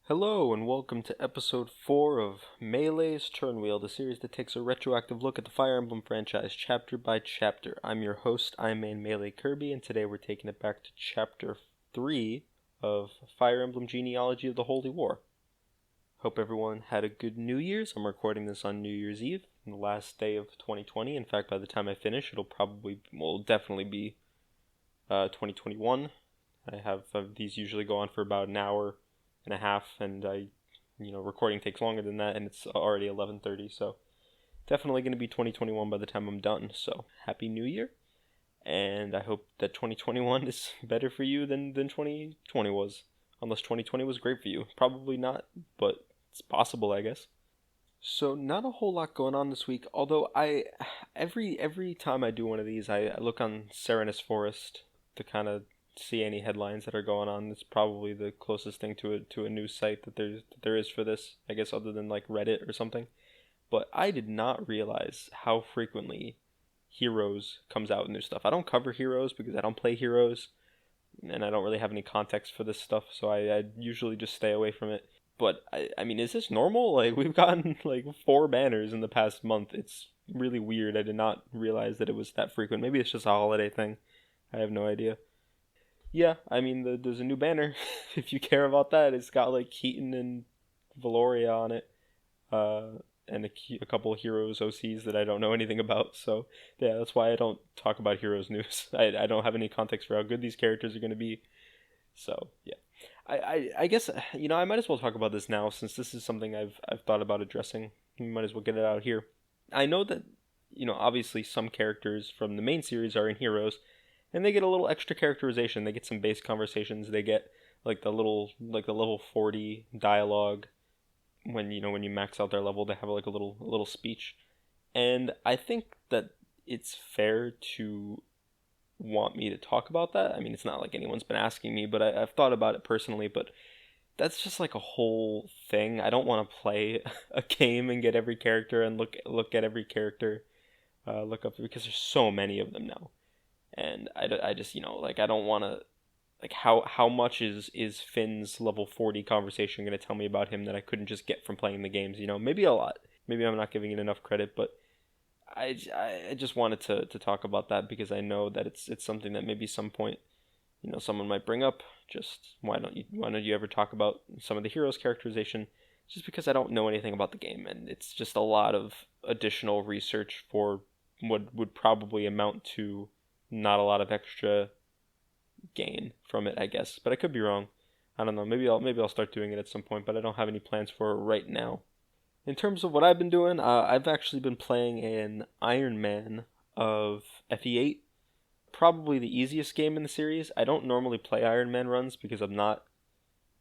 Hello and welcome to episode 4 of Melee's Turnwheel, the series that takes a retroactive look at the Fire Emblem franchise chapter by chapter. I'm your host, I'm main Melee Kirby, and today we're taking it back to chapter 3 of Fire Emblem Genealogy of the Holy War. Hope everyone had a good New Year's. I'm recording this on New Year's Eve, the last day of 2020. In fact, by the time I finish, will definitely be 2021. I have these usually go on for about an hour and a half, and recording takes longer than that, and it's already 11:30, so definitely going to be 2021 by the time I'm done. So happy New Year, and I hope that 2021 is better for you than 2020 was, unless 2020 was great for you. Probably not, but it's possible, I guess. So not a whole lot going on this week, although every time I do one of these, I look on Serenus Forest to kind of see any headlines that are going on. It's probably the closest thing to a news site that there is for this, I guess, other than like Reddit or something. But I did not realize how frequently Heroes comes out in new stuff. I don't cover Heroes because I don't play Heroes, and I don't really have any context for this stuff, so I usually just stay away from it. But I mean, is this normal? Like, we've gotten like 4 banners in the past month. It's really weird. I did not realize that it was that frequent. Maybe it's just a holiday thing. I have no idea. Yeah, I mean, there's a new banner. If you care about that, it's got like Keaton and Valoria on it, and a couple of Heroes OCs that I don't know anything about. So yeah, that's why I don't talk about Heroes news. I don't have any context for how good these characters are going to be. So yeah, I guess I might as well talk about this now since this is something I've thought about addressing. We might as well get it out here. I know that obviously some characters from the main series are in Heroes, and they get a little extra characterization. They get some base conversations. They get like the level 40 dialogue when you max out their level. They have like a little speech, and I think that it's fair to want me to talk about that. I mean, it's not like anyone's been asking me, but I've thought about it personally. But that's just like a whole thing. I don't want to play a game and get every character and look at every character, look up, because there's so many of them now. And I just like I don't want to, like, how much is Finn's level 40 conversation going to tell me about him that I couldn't just get from playing the games. Maybe a lot. Maybe I'm not giving it enough credit, but I just wanted to talk about that because I know that it's something that maybe some point someone might bring up. Just why don't you ever talk about some of the heroes' characterization? Just because I don't know anything about the game, and it's just a lot of additional research for what would probably amount to not a lot of extra gain from it, I guess. But I could be wrong. I don't know. Maybe I'll start doing it at some point, but I don't have any plans for it right now. In terms of what I've been doing, I've actually been playing an Iron Man of FE8. Probably the easiest game in the series. I don't normally play Iron Man runs because I'm not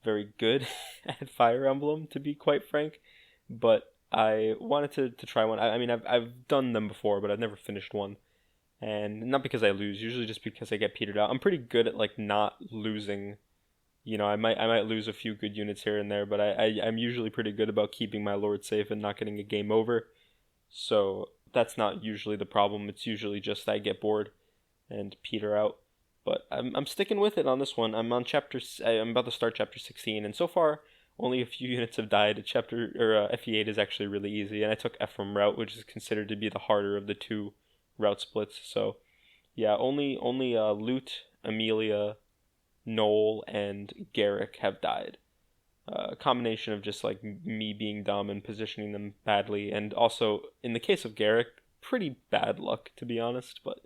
very good at Fire Emblem, to be quite frank. But I wanted to try one. I mean, I've done them before, but I've never finished one. And not because I lose, usually just because I get petered out. I'm pretty good at like not losing. I might lose a few good units here and there, but I'm usually pretty good about keeping my lord safe and not getting a game over. So that's not usually the problem. It's usually just I get bored and peter out. But I'm sticking with it on this one. I'm about to start chapter 16, and so far only a few units have died. FE8 is actually really easy, and I took Ephraim route, which is considered to be the harder of the two route splits. So yeah, only Lute, Amelia, Noel, and Garrick have died. A combination of just like me being dumb and positioning them badly, and also in the case of Garrick, pretty bad luck, to be honest. But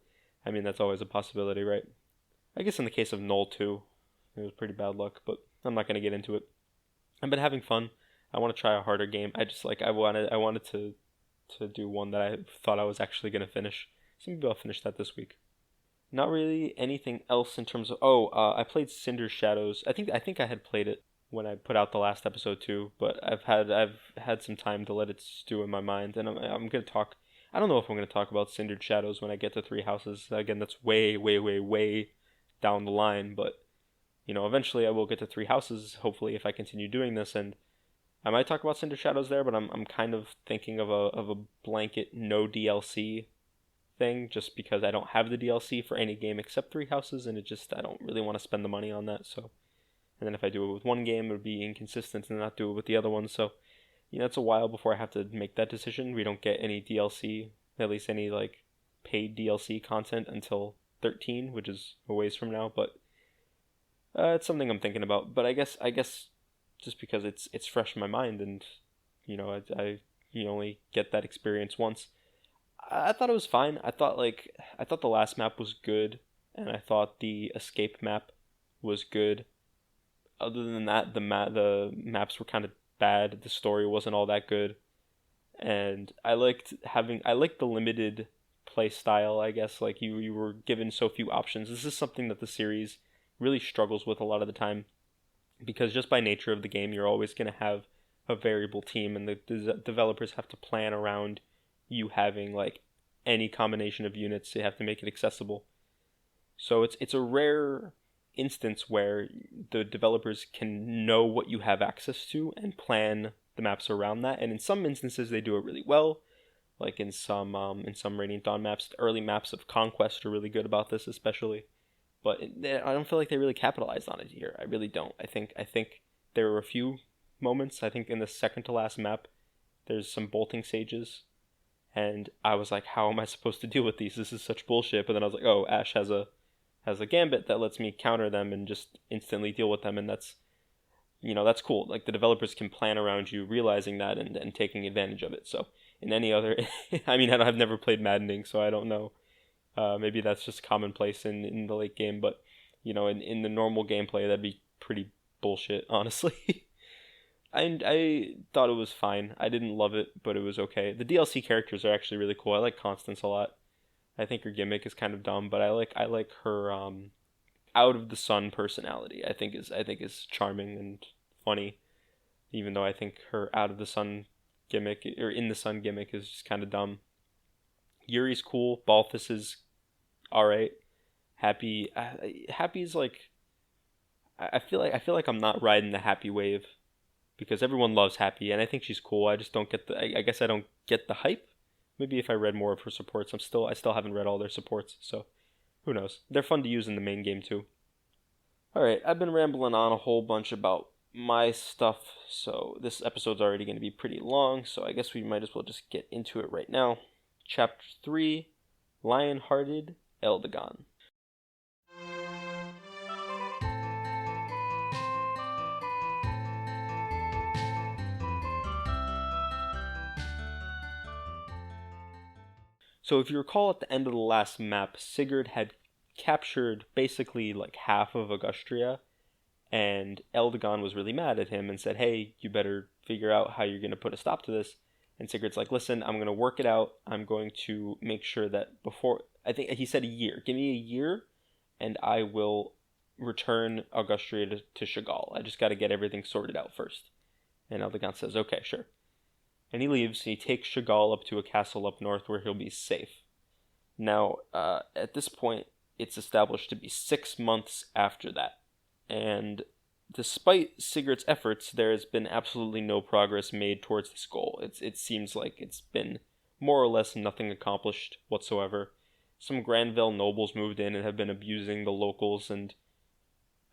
I mean, that's always a possibility, right? I guess in the case of Noel too, it was pretty bad luck, but I'm not gonna get into it. I've been having fun. I want to try a harder game. I wanted to do one that I thought I was actually gonna finish. So maybe I'll finish that this week. Not really anything else in terms of. I played Cinder Shadows. I think I had played it when I put out the last episode too, but I've had some time to let it stew in my mind, and I'm gonna talk. I don't know if I'm gonna talk about Cindered Shadows when I get to Three Houses. Again, that's way, way, way, way down the line, but eventually I will get to Three Houses. Hopefully, if I continue doing this, and I might talk about Cinder Shadows there, but I'm kind of thinking of a blanket no DLC thing, just because I don't have the DLC for any game except Three Houses, and I don't really want to spend the money on that. So And then if I do it with one game, it would be inconsistent and not do it with the other one. So, it's a while before I have to make that decision. We don't get any DLC, at least any like paid DLC content until 13, which is a ways from now. But it's something I'm thinking about. But I guess just because it's fresh in my mind, and I you only get that experience once. I thought it was fine. I thought the last map was good, and I thought the escape map was good. Other than that, the maps were kind of bad. The story wasn't all that good, and I liked the limited play style. I guess like you were given so few options. This is something that the series really struggles with a lot of the time, because just by nature of the game, you're always going to have a variable team, and the developers have to plan around you having like any combination of units. They have to make it accessible. So it's a rare instance where the developers can know what you have access to and plan the maps around that. And in some instances, they do it really well. Like in some Radiant Dawn maps, the early maps of Conquest are really good about this, especially. But I don't feel like they really capitalized on it here. I really don't. I think there were a few moments. I think in the second to last map, there's some bolting sages, and I was like, how am I supposed to deal with these? This is such bullshit. But then I was like, oh, Ashe has a gambit that lets me counter them and just instantly deal with them, and that's cool. Like the developers can plan around you realizing that and taking advantage of it. So in any other, I mean, I've never played Maddening, so I don't know. Maybe that's just commonplace in the late game, but in the normal gameplay, that'd be pretty bullshit, honestly. I thought it was fine. I didn't love it, but it was okay. The DLC characters are actually really cool. I like Constance a lot. I think her gimmick is kind of dumb, but I like her out of the sun personality. I think is charming and funny, even though I think her out of the sun gimmick or in the sun gimmick is just kind of dumb. Yuri's cool. Balthus is all right. Happy's like, I feel like I'm not riding the Happy wave, because everyone loves Happy, and I think she's cool. I just don't get I guess I don't get the hype. Maybe if I read more of her supports. I still haven't read all their supports, so who knows. They're fun to use in the main game too. Alright, I've been rambling on a whole bunch about my stuff, so this episode's already going to be pretty long, so I guess we might as well just get into it right now. Chapter 3, Lion-Hearted Eldigone. So if you recall, at the end of the last map, Sigurd had captured basically like half of Augustria, and Eldigone was really mad at him and said, hey, you better figure out how you're going to put a stop to this. And Sigurd's like, listen, I'm going to work it out. I'm going to make sure that before, I think he said a year. Give me a year, and I will return Augustria to Chagall. I just got to get everything sorted out first. And Eldigone says, okay, sure. And he leaves. He takes Chagall up to a castle up north where he'll be safe. Now, at this point, it's established to be 6 months after that. And despite Sigurd's efforts, there has been absolutely no progress made towards this goal. It seems like it's been more or less nothing accomplished whatsoever. Some Granville nobles moved in and have been abusing the locals and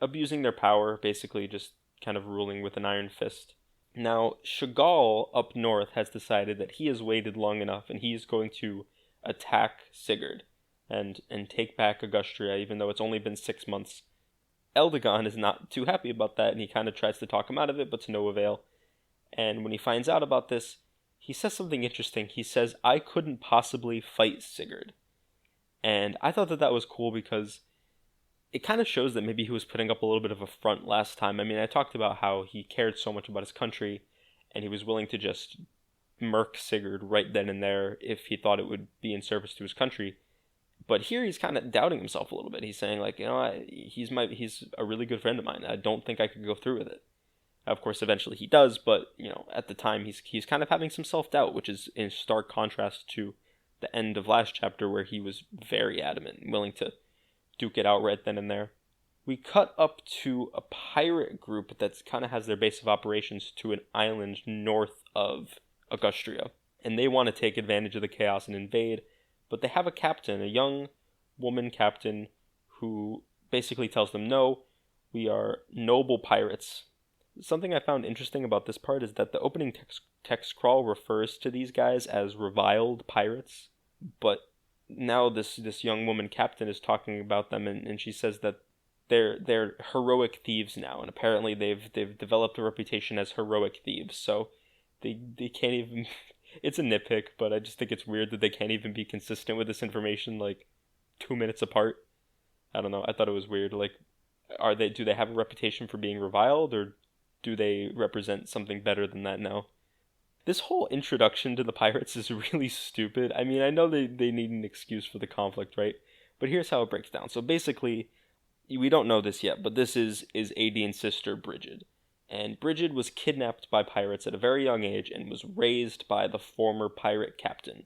abusing their power, basically just kind of ruling with an iron fist. Now, Chagall up north has decided that he has waited long enough, and he is going to attack Sigurd and take back Augustria, even though it's only been 6 months. Eldigone is not too happy about that, and he kind of tries to talk him out of it, but to no avail. And when he finds out about this, he says something interesting. He says, I couldn't possibly fight Sigurd. And I thought that was cool, because it kind of shows that maybe he was putting up a little bit of a front last time. I mean, I talked about how he cared so much about his country, and he was willing to just murk Sigurd right then and there if he thought it would be in service to his country. But here he's kind of doubting himself a little bit. He's saying, like, he's a really good friend of mine. I don't think I could go through with it. Of course, eventually he does, but, at the time he's kind of having some self-doubt, which is in stark contrast to the end of last chapter, where he was very adamant and willing to duke it out right then and there. We cut up to a pirate group that kind of has their base of operations to an island north of Augustria, and they want to take advantage of the chaos and invade, but they have a captain, a young woman captain, who basically tells them, no, We are noble pirates. Something I found interesting about this part is that the opening text crawl refers to these guys as reviled pirates, but now this young woman captain is talking about them, and she says that they're heroic thieves now, and apparently they've developed a reputation as heroic thieves. So they can't even. It's a nitpick, but I just think it's weird that they can't even be consistent with this information like 2 minutes apart. I don't know. I thought it was weird. Like, do they have a reputation for being reviled, or do they represent something better than that now? This whole introduction to the pirates is really stupid. I mean, I know they need an excuse for the conflict, right? But here's how it breaks down. So basically, we don't know this yet, but this is Adine's sister, Bridget. And Bridget was kidnapped by pirates at a very young age and was raised by the former pirate captain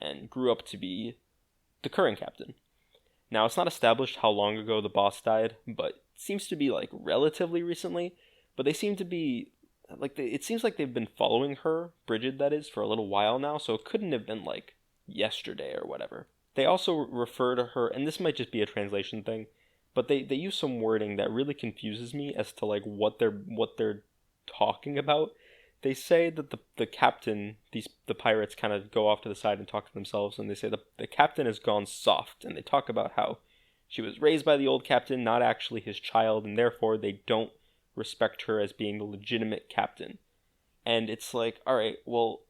and grew up to be the current captain. Now, it's not established how long ago the boss died, but it seems to be like relatively recently. But they seem to be like it seems like they've been following her, Bridget that is, for a little while now, so it couldn't have been like yesterday or whatever. They also refer to her, and this might just be a translation thing, but they use some wording that really confuses me as to like what they're talking about. They say that the captain, the pirates kind of go off to the side and talk to themselves, and they say the captain has gone soft, and they talk about how she was raised by the old captain, not actually his child, and therefore they don't respect her as being the legitimate captain. And it's like, all right, well,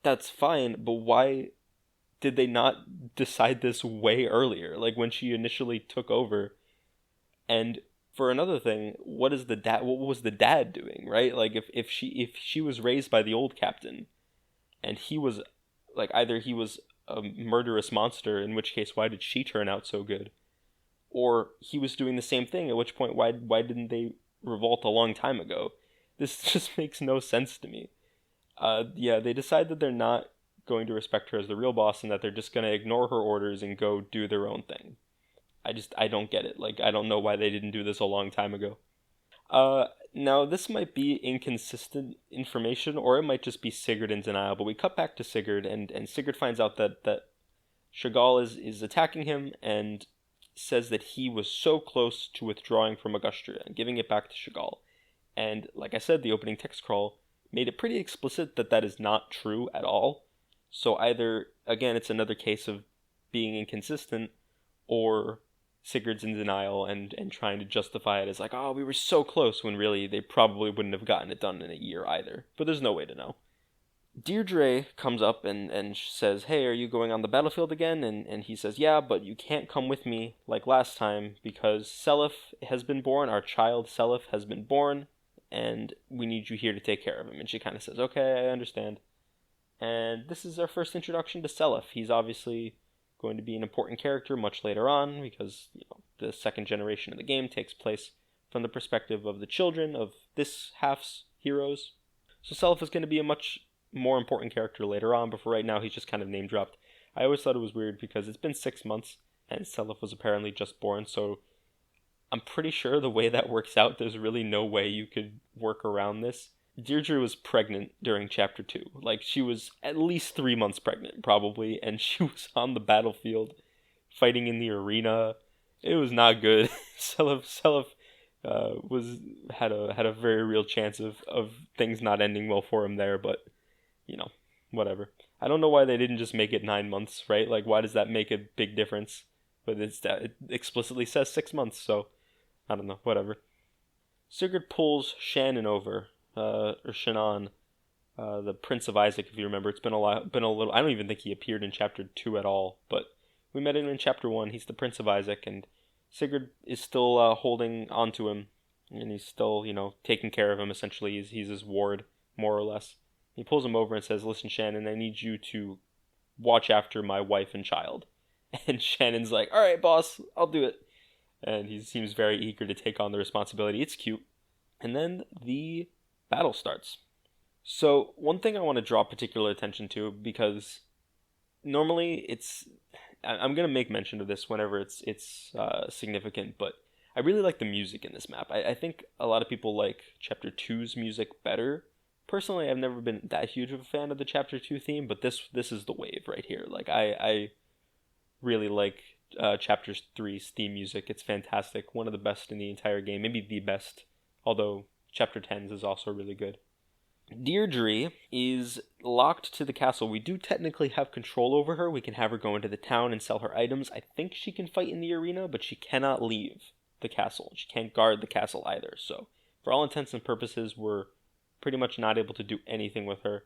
that's fine, but why did they not decide this way earlier? Like when she initially took over. And for another thing, what was the dad doing, right? Like if she was raised by the old captain and he was like, either he was a murderous monster, in which case why did she turn out so good? Or he was doing the same thing, at which point why didn't they revolt a long time ago? This just makes no sense to me. Yeah, they decide that they're not going to respect her as the real boss and that they're just going to ignore her orders and go do their own thing. I don't get it. Like, I don't know why they didn't do this a long time ago. Now, this might be inconsistent information, or it might just be Sigurd in denial, but we cut back to Sigurd, and Sigurd finds out that Chagall is attacking him, and says that he was so close to withdrawing from Angustura and giving it back to Chagall. And, like I said, the opening text crawl made it pretty explicit that that is not true at all. So either, again, it's another case of being inconsistent, or Sigurd's in denial and trying to justify it as like, oh, we were so close, when really they probably wouldn't have gotten it done in a year either. But there's no way to know. Deirdre comes up and says, hey, are you going on the battlefield again? And he says, yeah, but you can't come with me like last time because Seliph has been born, our child Seliph has been born, and we need you here to take care of him. And she kind of says, okay, I understand. And this is our first introduction to Seliph. He's obviously going to be an important character much later on because the second generation of the game takes place from the perspective of the children of this half's heroes. So Seliph is going to be a much more important character later on, but for right now he's just kind of name dropped. I always thought it was weird because it's been 6 months and Seliph was apparently just born, so I'm pretty sure the way that works out, there's really no way you could work around this. Deirdre was pregnant during Chapter 2. Like, she was at least 3 months pregnant, probably, and she was on the battlefield, fighting in the arena. It was not good. Seliph had a very real chance of things not ending well for him there, but, whatever. I don't know why they didn't just make it 9 months, right? Like, why does that make a big difference? But it explicitly says 6 months, so I don't know, whatever. Sigurd pulls Shannon over, or Shannon, the Prince of Isaac, if you remember. It's been a little. I don't even think he appeared in Chapter 2 at all, but we met him in Chapter 1. He's the Prince of Isaac, and Sigurd is still holding onto him, and he's still, taking care of him. Essentially, he's his ward, more or less. He pulls him over and says, "Listen, Shannon, I need you to watch after my wife and child." And Shannon's like, "All right, boss, I'll do it." And he seems very eager to take on the responsibility. It's cute. And then the battle starts. So one thing I want to draw particular attention to, because normally I'm going to make mention of this whenever it's significant, but I really like the music in this map. I think a lot of people like Chapter 2's music better. Personally, I've never been that huge of a fan of the Chapter 2 theme, but this is the wave right here. Like, I really like Chapter 3's theme music. It's fantastic. One of the best in the entire game. Maybe the best. Although Chapter 10's is also really good. Deirdre is locked to the castle. We do technically have control over her. We can have her go into the town and sell her items. I think she can fight in the arena, but she cannot leave the castle. She can't guard the castle either. So, for all intents and purposes, we're pretty much not able to do anything with her.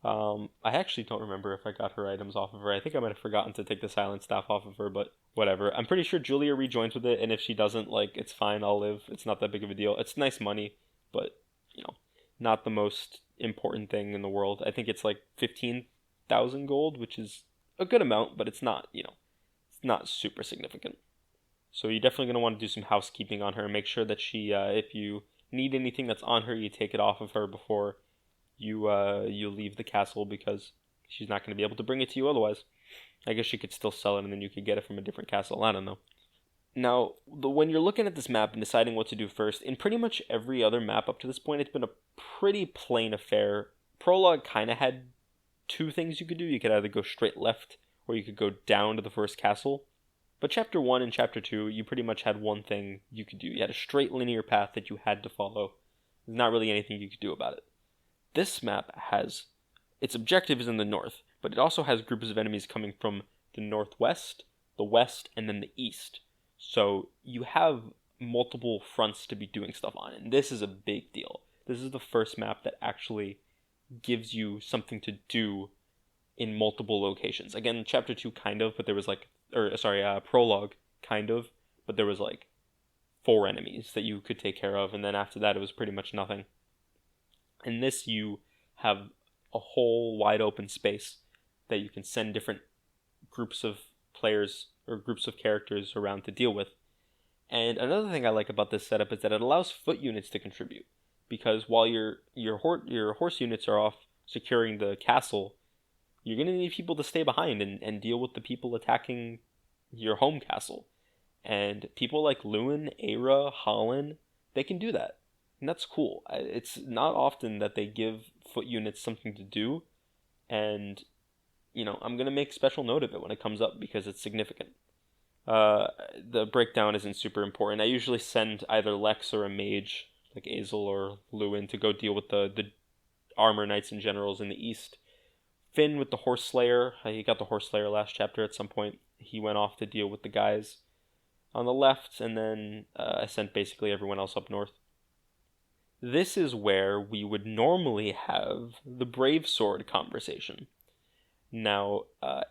I actually don't remember if I got her items off of her. I think I might have forgotten to take the silent staff off of her, but whatever. I'm pretty sure Julia rejoins with it, and if she doesn't, it's fine, I'll live. It's not that big of a deal. It's nice money, but, not the most important thing in the world. I think it's 15,000 gold, which is a good amount, but it's not, it's not super significant. So you're definitely going to want to do some housekeeping on her and make sure that she, if you need anything that's on her, you take it off of her before you leave the castle, because she's not going to be able to bring it to you otherwise. I guess she could still sell it and then you could get it from a different castle. I don't know. Now, when you're looking at this map and deciding what to do first, in pretty much every other map up to this point, it's been a pretty plain affair. Prologue kind of had two things you could do. You could either go straight left or you could go down to the first castle. But Chapter 1 and Chapter 2, you pretty much had one thing you could do. You had a straight linear path that you had to follow. There's not really anything you could do about it. This map has, its objective is in the north, but it also has groups of enemies coming from the northwest, the west, and then the east. So you have multiple fronts to be doing stuff on, and this is a big deal. This is the first map that actually gives you something to do in multiple locations. Again, Chapter 2 kind of, but there was Prologue kind of, but there was 4 enemies that you could take care of, and then after that it was pretty much nothing. In this, you have a whole wide open space that you can send different groups of players or groups of characters around to deal with. And another thing I like about this setup is that it allows foot units to contribute, because while your horse units are off securing the castle, you're going to need people to stay behind and deal with the people attacking your home castle. And people like Lewin, Aira, Holland, they can do that. And that's cool. It's not often that they give foot units something to do, and I'm going to make special note of it when it comes up because it's significant. The breakdown isn't super important. I usually send either Lex or a mage, like Azel or Lewin, to go deal with the armor knights and generals in the east. Finn with the Horse Slayer. He got the Horse Slayer last chapter at some point. He went off to deal with the guys on the left, and then I sent basically everyone else up north. This is where we would normally have the Brave Sword conversation. Now,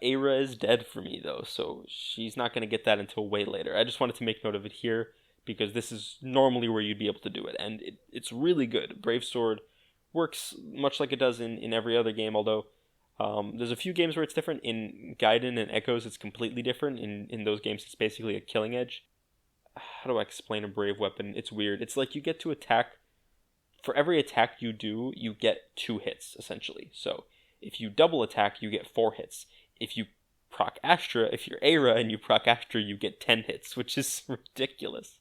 Aira is dead for me, though, so she's not going to get that until way later. I just wanted to make note of it here, because this is normally where you'd be able to do it, and it's really good. Brave Sword works much like it does in every other game, although there's a few games where it's different. In Gaiden and Echoes, it's completely different. In those games, it's basically a killing edge. How do I explain a brave weapon? It's weird. It's like you get to attack. For every attack you do, you get 2 hits, essentially. So if you double attack, you get 4 hits. If you proc Astra, if you're Aira and you proc Astra, you get 10 hits, which is ridiculous.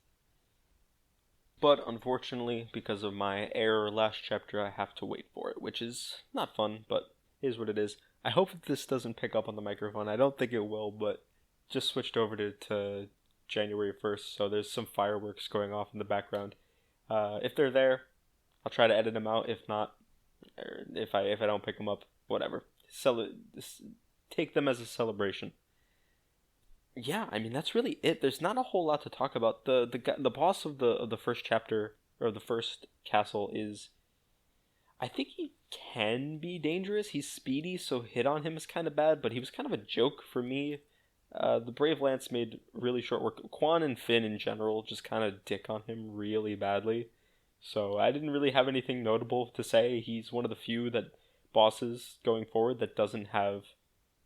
But unfortunately, because of my error last chapter, I have to wait for it, which is not fun, but is what it is. I hope that this doesn't pick up on the microphone. I don't think it will, but just switched over to January 1st, so there's some fireworks going off in the background. If they're there, I'll try to edit them out. If not, or if I don't pick them up, whatever. Take them as a celebration. Yeah, I mean that's really it. There's not a whole lot to talk about. The boss of the first chapter, or the first castle, is, I think he can be dangerous. He's speedy, so hit on him is kind of bad, but he was kind of a joke for me. The Brave Lance made really short work. Quan and Finn in general just kind of dick on him really badly. So I didn't really have anything notable to say. He's one of the few bosses going forward that doesn't have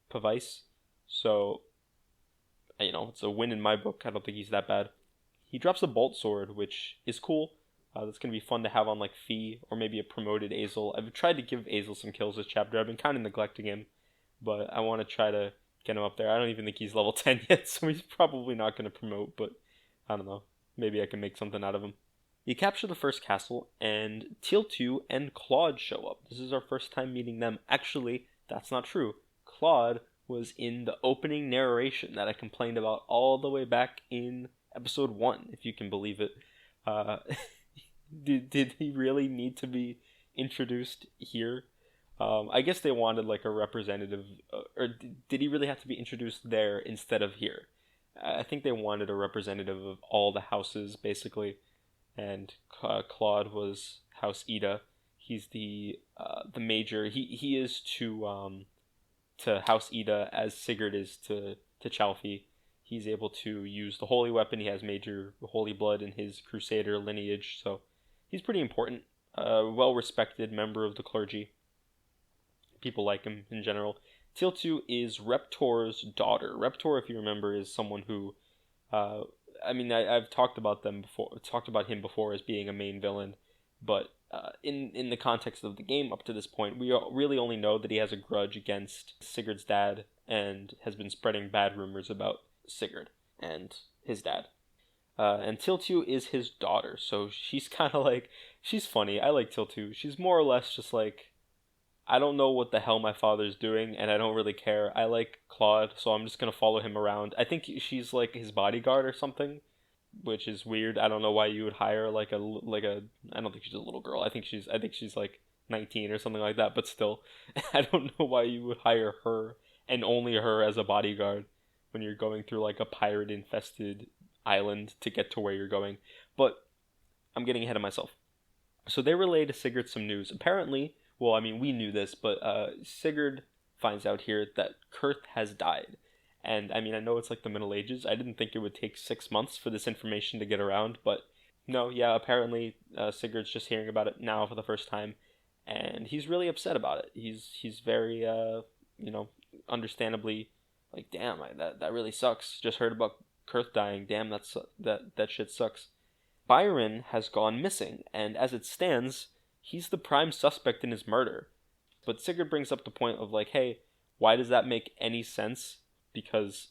Pavice. So, it's a win in my book. I don't think he's that bad. He drops a Bolt Sword, which is cool. That's going to be fun to have on Fee or maybe a promoted Azel. I've tried to give Azel some kills this chapter. I've been kind of neglecting him, but I want to try to get him up there. I don't even think he's level 10 yet, so he's probably not going to promote, but I don't know. Maybe I can make something out of him. You capture the first castle, and Teal2 and Claude show up. This is our first time meeting them. Actually, that's not true. Claude was in the opening narration that I complained about all the way back in episode 1, if you can believe it. Did he really need to be introduced here? I guess they wanted like a representative, or did he really have to be introduced there instead of here? I think they wanted a representative of all the houses, basically, and Claude was House Ida. He's the major. He is to House Ida as Sigurd is to Chalfie. He's able to use the holy weapon. He has major holy blood in his crusader lineage, so he's pretty important. Well-respected member of the clergy. People like him in general. Teal'c is Reptor's daughter. Reptor, if you remember, is someone who, I've talked about him before as being a main villain, but in the context of the game up to this point, we really only know that he has a grudge against Sigurd's dad and has been spreading bad rumors about Sigurd and his dad. And Teal'c is his daughter, so she's kind of like, she's funny. I like Teal'c. She's more or less just like, I don't know what the hell my father's doing, and I don't really care. I like Claude, so I'm just gonna follow him around. I think she's like his bodyguard or something, which is weird. I don't know why you would hire like a. I don't think she's a little girl. I think she's like 19 or something like that. But still, I don't know why you would hire her and only her as a bodyguard when you're going through like a pirate infested island to get to where you're going. But I'm getting ahead of myself. So they relay to Sigurd some news. Apparently, well, I mean, we knew this, but Sigurd finds out here that Kurth has died. And, I mean, I know it's like the Middle Ages. I didn't think it would take 6 months for this information to get around, but no, yeah, apparently Sigurd's just hearing about it now for the first time, and he's really upset about it. He's very, understandably, like, damn, that really sucks. Just heard about Kurth dying. Damn, that shit sucks. Byron has gone missing, and as it stands, he's the prime suspect in his murder. But Sigurd brings up the point of like, hey, why does that make any sense? Because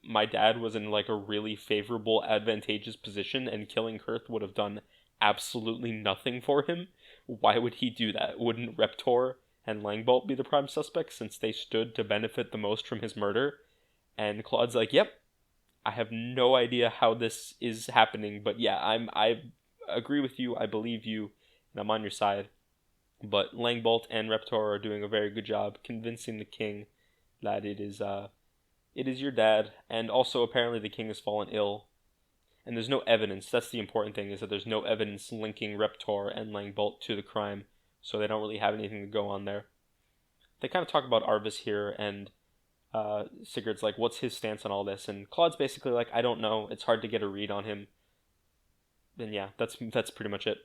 my dad was in like a really favorable, advantageous position, and killing Kurth would have done absolutely nothing for him. Why would he do that? Wouldn't Reptor and Langbolt be the prime suspects since they stood to benefit the most from his murder? And Claude's like, yep, I have no idea how this is happening, but yeah, I agree with you, I believe you, and I'm on your side. But Langbolt and Reptor are doing a very good job convincing the king that it is your dad, and also apparently the king has fallen ill. And there's no evidence. That's the important thing, is that there's no evidence linking Reptor and Langbolt to the crime, so they don't really have anything to go on there. They kind of talk about Arvis here, and Sigurd's like, what's his stance on all this? And Claude's basically like, I don't know. It's hard to get a read on him. And yeah, that's pretty much it.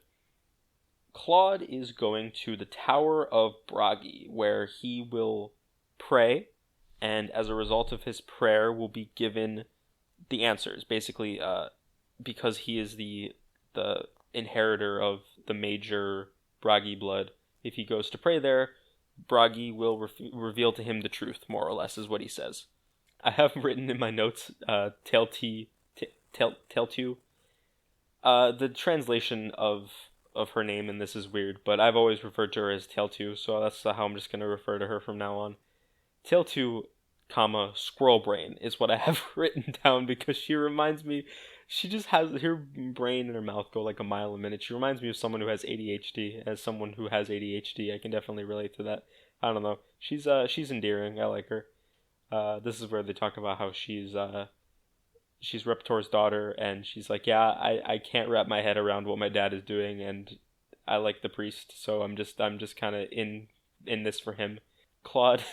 Claude is going to the Tower of Bragi, where he will pray, and as a result of his prayer will be given the answers. Basically, because he is the inheritor of the major Bragi blood, if he goes to pray there, Bragi will reveal to him the truth, more or less, is what he says. I have written in my notes, Teal'c. The translation of her name in this is weird, but I've always referred to her as Teal'c, so that's how I'm just going to refer to her from now on. Teal'c, squirrel brain is what I have written down, because she reminds me, she just has her brain and her mouth go like a mile a minute. She reminds me of someone who has ADHD. As someone who has ADHD, I can definitely relate to that. I don't know. She's endearing. I like her. This is where they talk about how she's Reptor's daughter, and she's like, yeah, I can't wrap my head around what my dad is doing, and I like the priest, so I'm just kind of in this for him. Claude's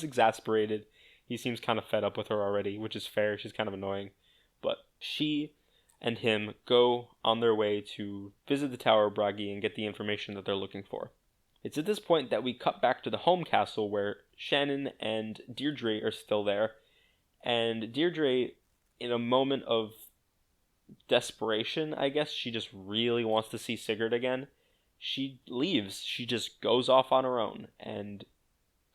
exasperated. He seems kind of fed up with her already, which is fair. She's kind of annoying. But she and him go on their way to visit the Tower of Bragi and get the information that they're looking for. It's at this point that we cut back to the home castle, where Shannon and Deirdre are still there. And Deirdre, in a moment of desperation, I guess, she just really wants to see Sigurd again. She leaves. She just goes off on her own and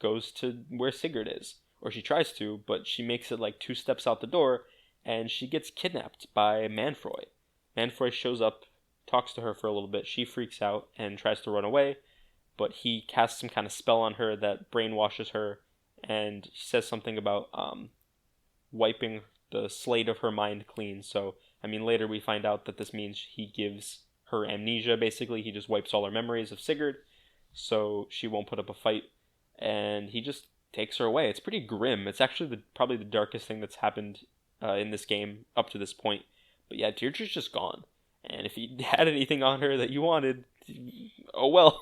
goes to where Sigurd is. Or she tries to, but she makes it like 2 steps out the door, and she gets kidnapped by Manfroy. Manfroy shows up, talks to her for a little bit. She freaks out and tries to run away, but he casts some kind of spell on her that brainwashes her, and she says something about wiping the slate of her mind clean. So, I mean, later we find out that this means he gives her amnesia, basically. He just wipes all her memories of Sigurd, so she won't put up a fight, and he just takes her away. It's pretty grim. It's actually probably the darkest thing that's happened in this game up to this point. But yeah, Deirdre's just gone. And if you had anything on her that you wanted, oh well.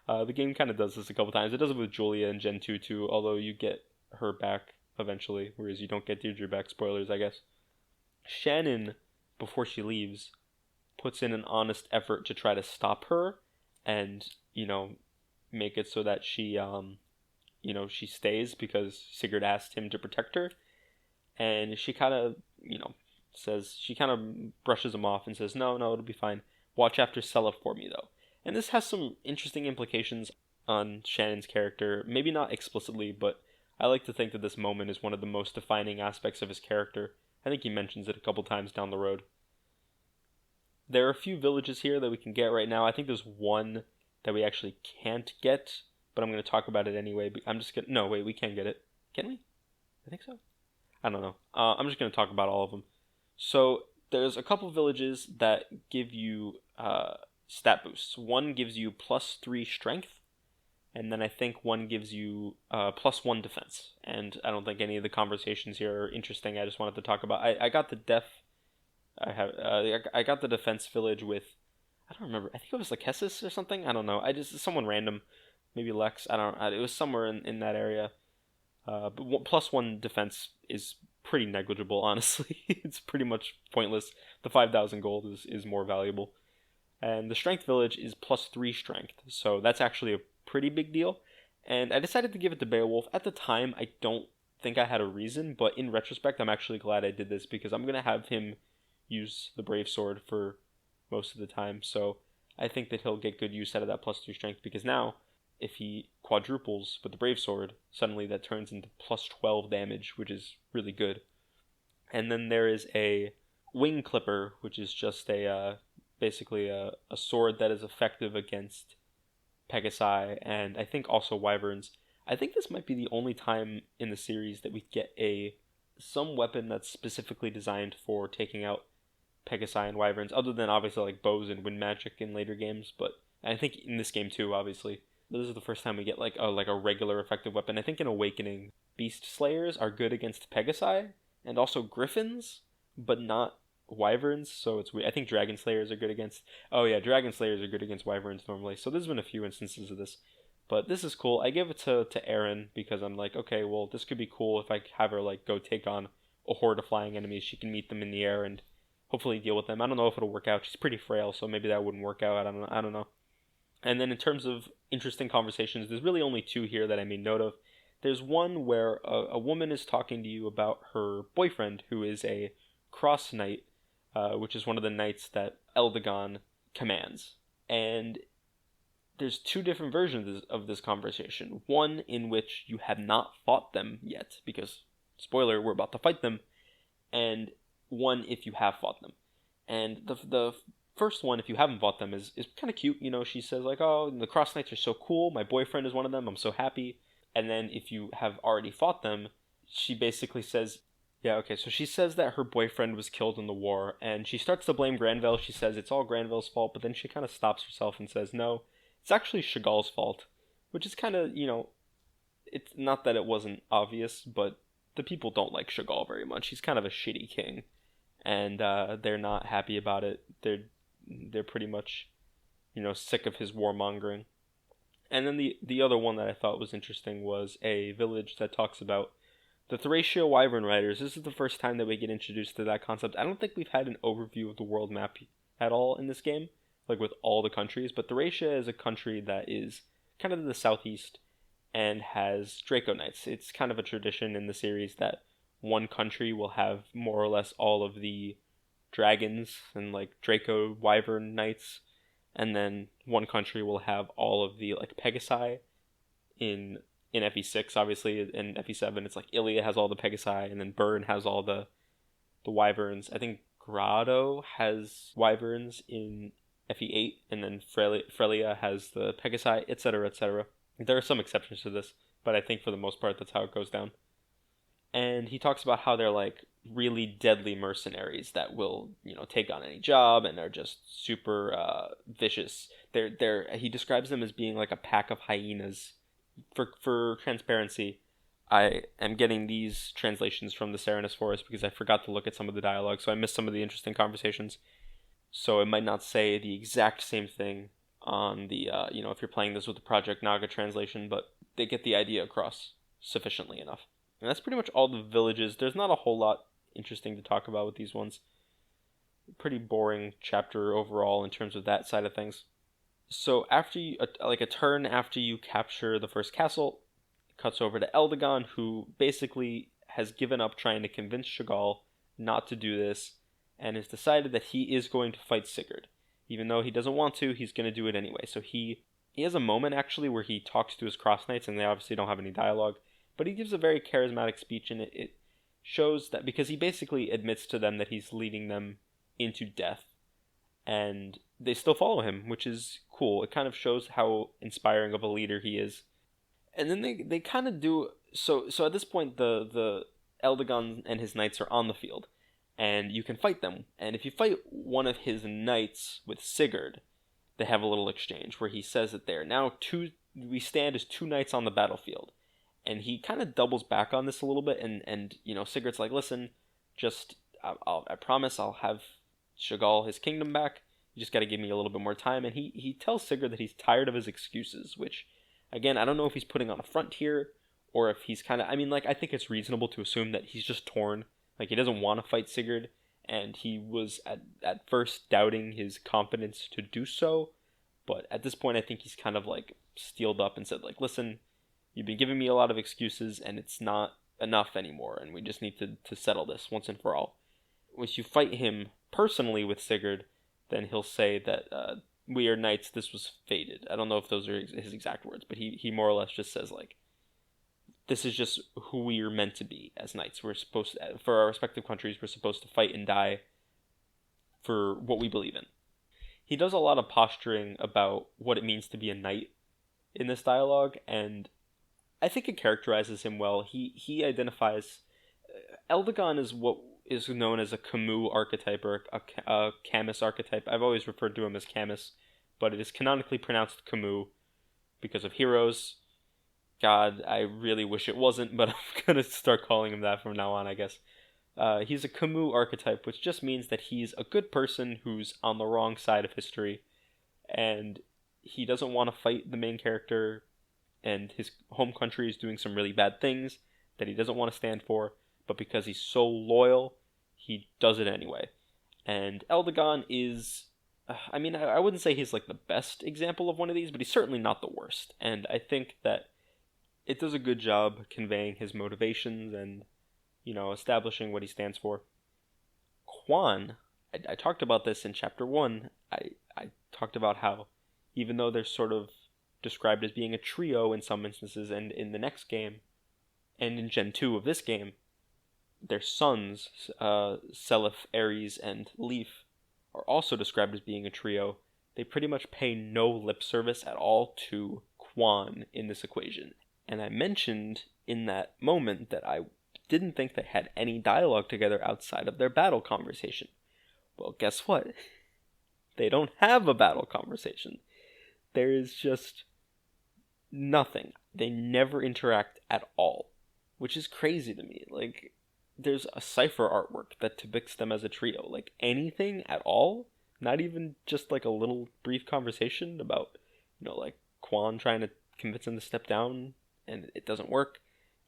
The game kind of does this a couple times. It does it with Julia in Gen 2 too, although you get her back eventually, whereas you don't get Deirdre back. Spoilers, I guess. Shannon, before she leaves, puts in an honest effort to try to stop her and, make it so that she, she stays because Sigurd asked him to protect her. And she kind of, she kind of brushes him off and says, no, it'll be fine. Watch after Sella for me, though. And this has some interesting implications on Shannon's character. Maybe not explicitly, but I like to think that this moment is one of the most defining aspects of his character. I think he mentions it a couple times down the road. There are a few villages here that we can get right now. I think there's one that we actually can't get, but I'm going to talk about it anyway. No, wait, we can get it. Can we? I think so. I don't know. I'm just going to talk about all of them. So there's a couple villages that give you stat boosts. One gives you +3 strength, and then I think one gives you +1 defense. And I don't think any of the conversations here are interesting. I just wanted to talk about. I got the I got the defense village with, I don't remember. I think it was Lachesis or something. I don't know. Someone random, maybe Lex. I don't. It was somewhere in that area. But +1 defense is pretty negligible, honestly. It's pretty much pointless. The 5,000 gold is more valuable. And the strength village is +3 strength, so that's actually a pretty big deal. And I decided to give it to Beowulf. At the time, I don't think I had a reason, but in retrospect, I'm actually glad I did this because I'm going to have him use the Brave Sword for most of the time. So I think that he'll get good use out of that +3 strength because now, if he quadruples with the Brave Sword, suddenly that turns into +12 damage, which is really good. And then there is a Wing Clipper, which is just basically a sword that is effective against Pegasi and I think also Wyverns. I think this might be the only time in the series that we get some weapon that's specifically designed for taking out Pegasi and Wyverns, other than obviously like bows and wind magic in later games, but I think in this game too, obviously. But this is the first time we get like a regular effective weapon. I think in Awakening, Beast Slayers are good against Pegasi and also Griffins, but not Wyverns, so it's weird. I think Dragon Slayers are good against... Oh yeah, Dragon Slayers are good against Wyverns normally, so there's been a few instances of this. But this is cool. I gave it to Erin because I'm like, okay, well, this could be cool if I have her like go take on a horde of flying enemies. She can meet them in the air and hopefully deal with them. I don't know if it'll work out. She's pretty frail, so maybe that wouldn't work out. I don't know. And then in terms of interesting conversations, there's really only two here that I made note of. There's one where a woman is talking to you about her boyfriend, who is a cross knight, which is one of the knights that Eldigone commands. And there's two different versions of this conversation. One in which you have not fought them yet, because, spoiler, we're about to fight them, and one if you have fought them. And the first one, if you haven't fought them, is kind of cute. She says like, oh, the cross knights are so cool, my boyfriend is one of them, I'm so happy. And then if you have already fought them, she basically says, yeah, okay, so she says that her boyfriend was killed in the war, and she starts to blame Granville. She says it's all Granville's fault, but then she kind of stops herself and says, no, it's actually Chagall's fault, which is kind of, it's not that it wasn't obvious, but the people don't like Chagall very much. He's kind of a shitty king, and they're not happy about it. They're pretty much, sick of his warmongering. And then the other one that I thought was interesting was a village that talks about the Thracia Wyvern Riders. This is the first time that we get introduced to that concept. I don't think we've had an overview of the world map at all in this game, like with all the countries, but Thracia is a country that is kind of in the southeast and has Draco Knights. It's kind of a tradition in the series that one country will have more or less all of the dragons and like Draco Wyvern Knights, and then one country will have all of the like Pegasi in FE6, obviously. In FE7 it's like Ilia has all the Pegasi, and then Burn has all the Wyverns. I think Grotto has Wyverns in FE8, and then Frelia has the Pegasi, etc., etc. There are some exceptions to this, but I think for the most part that's how it goes down. And he talks about how they're like really deadly mercenaries that will, take on any job and are just super vicious. He describes them as being like a pack of hyenas. For transparency, I am getting these translations from the Serenus Forest because I forgot to look at some of the dialogue, so I missed some of the interesting conversations. So it might not say the exact same thing on the, if you're playing this with the Project Naga translation, but they get the idea across sufficiently enough. And that's pretty much all the villages. There's not a whole lot interesting to talk about with these ones. Pretty boring chapter overall in terms of that side of things. So after you, like a turn after you capture the first castle, it cuts over to Eldigone, who basically has given up trying to convince Chagall not to do this, and has decided that he is going to fight Sigurd. Even though he doesn't want to, he's going to do it anyway. So he has a moment actually where he talks to his cross knights, and they obviously don't have any dialogue, but he gives a very charismatic speech, and it shows that, because he basically admits to them that he's leading them into death, and they still follow him, which is cool. It kind of shows how inspiring of a leader he is. And then they kind of do so at this point the Eldigone and his knights are on the field, and you can fight them. And if you fight one of his knights with Sigurd, they have a little exchange where he says that we stand as two knights on the battlefield. And he kind of doubles back on this a little bit, and Sigurd's like, listen, I promise I'll have Chagall his kingdom back. You just got to give me a little bit more time. And he tells Sigurd that he's tired of his excuses, which, again, I don't know if he's putting on a front here, or if he's kind of, I think it's reasonable to assume that he's just torn. Like, he doesn't want to fight Sigurd, and he was at first doubting his competence to do so, but at this point I think he's kind of like steeled up and said, like, listen, you've been giving me a lot of excuses, and it's not enough anymore, and we just need to settle this once and for all. Once you fight him personally with Sigurd, then he'll say that we are knights, this was fated. I don't know if those are his exact words, but he more or less just says, like, this is just who we are meant to be as knights. We're supposed to, for our respective countries, we're supposed to fight and die for what we believe in. He does a lot of posturing about what it means to be a knight in this dialogue, and I think it characterizes him well. He identifies Eldigone is what is known as a Camus archetype, or a Camus archetype. I've always referred to him as Camus, but it is canonically pronounced Camus because of Heroes. God, I really wish it wasn't, but I'm going to start calling him that from now on, I guess. He's a Camus archetype, which just means that he's a good person who's on the wrong side of history, and he doesn't want to fight the main character, and his home country is doing some really bad things that he doesn't want to stand for, but because he's so loyal, he does it anyway. And Eldigone is, I wouldn't say he's like the best example of one of these, but he's certainly not the worst, and I think that it does a good job conveying his motivations and, establishing what he stands for. Quan, I talked about this in Chapter 1. I talked about how, even though they're sort of described as being a trio in some instances, and in the next game, and in Gen 2 of this game, their sons, Seliph, Ares, and Leaf, are also described as being a trio. They pretty much pay no lip service at all to Quan in this equation. And I mentioned in that moment that I didn't think they had any dialogue together outside of their battle conversation. Well, guess what? They don't have a battle conversation. There is just nothing. They never interact at all, which is crazy to me. Like, there's a cipher artwork that depicts them as a trio. Like, anything at all? Not even just like a little brief conversation about, like Quan trying to convince him to step down and it doesn't work.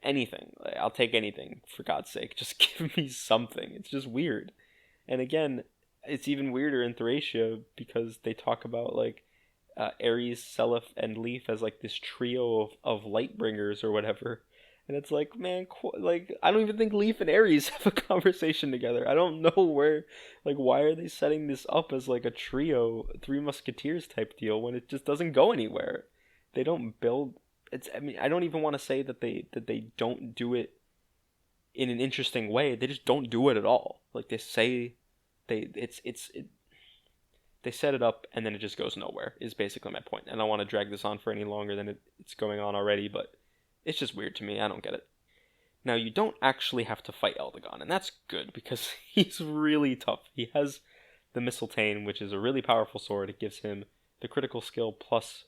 Anything. I'll take anything, for God's sake. Just give me something. It's just weird. And again, it's even weirder in Thracia because they talk about like Ares, Seliph, and Leaf as like this trio of Lightbringers or whatever. And it's like, man, I don't even think Leaf and Ares have a conversation together. I don't know why are they setting this up as like a trio, Three Musketeers type deal when it just doesn't go anywhere. They don't build. I don't even want to say that they don't do it in an interesting way. They just don't do it at all. Like they say, they set it up and then it just goes nowhere. Is basically my point. And I don't want to drag this on for any longer than it's going on already. But It's just weird to me. I don't get it. Now, you don't actually have to fight Eldigone, and that's good, because he's really tough. He has the Mistletoe, which is a really powerful sword. It gives him the critical skill plus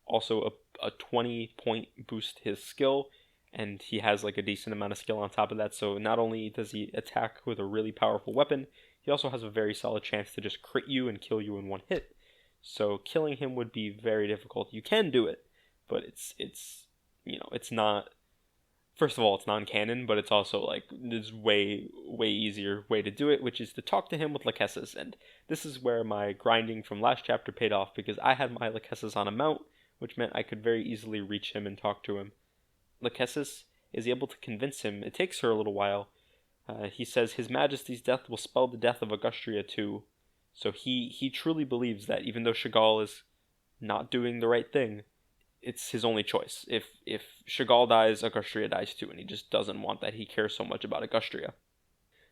also a 20-point boost to his skill, and he has like a decent amount of skill on top of that. So not only does he attack with a really powerful weapon, he also has a very solid chance to just crit you and kill you in one hit. So killing him would be very difficult. You can do it, but it's it's not. First of all, it's non-canon, but it's also like there's way easier way to do it, which is to talk to him with Lachesis. And this is where my grinding from last chapter paid off, because I had my Lachesis on a mount, which meant I could very easily reach him and talk to him. Lachesis is able to convince him. It takes her a little while. He says His Majesty's death will spell the death of Augustria too. So he truly believes that even though Chagall is not doing the right thing, it's his only choice. If Chagall dies, Augustria dies too, and he just doesn't want that. He cares so much about Augustria.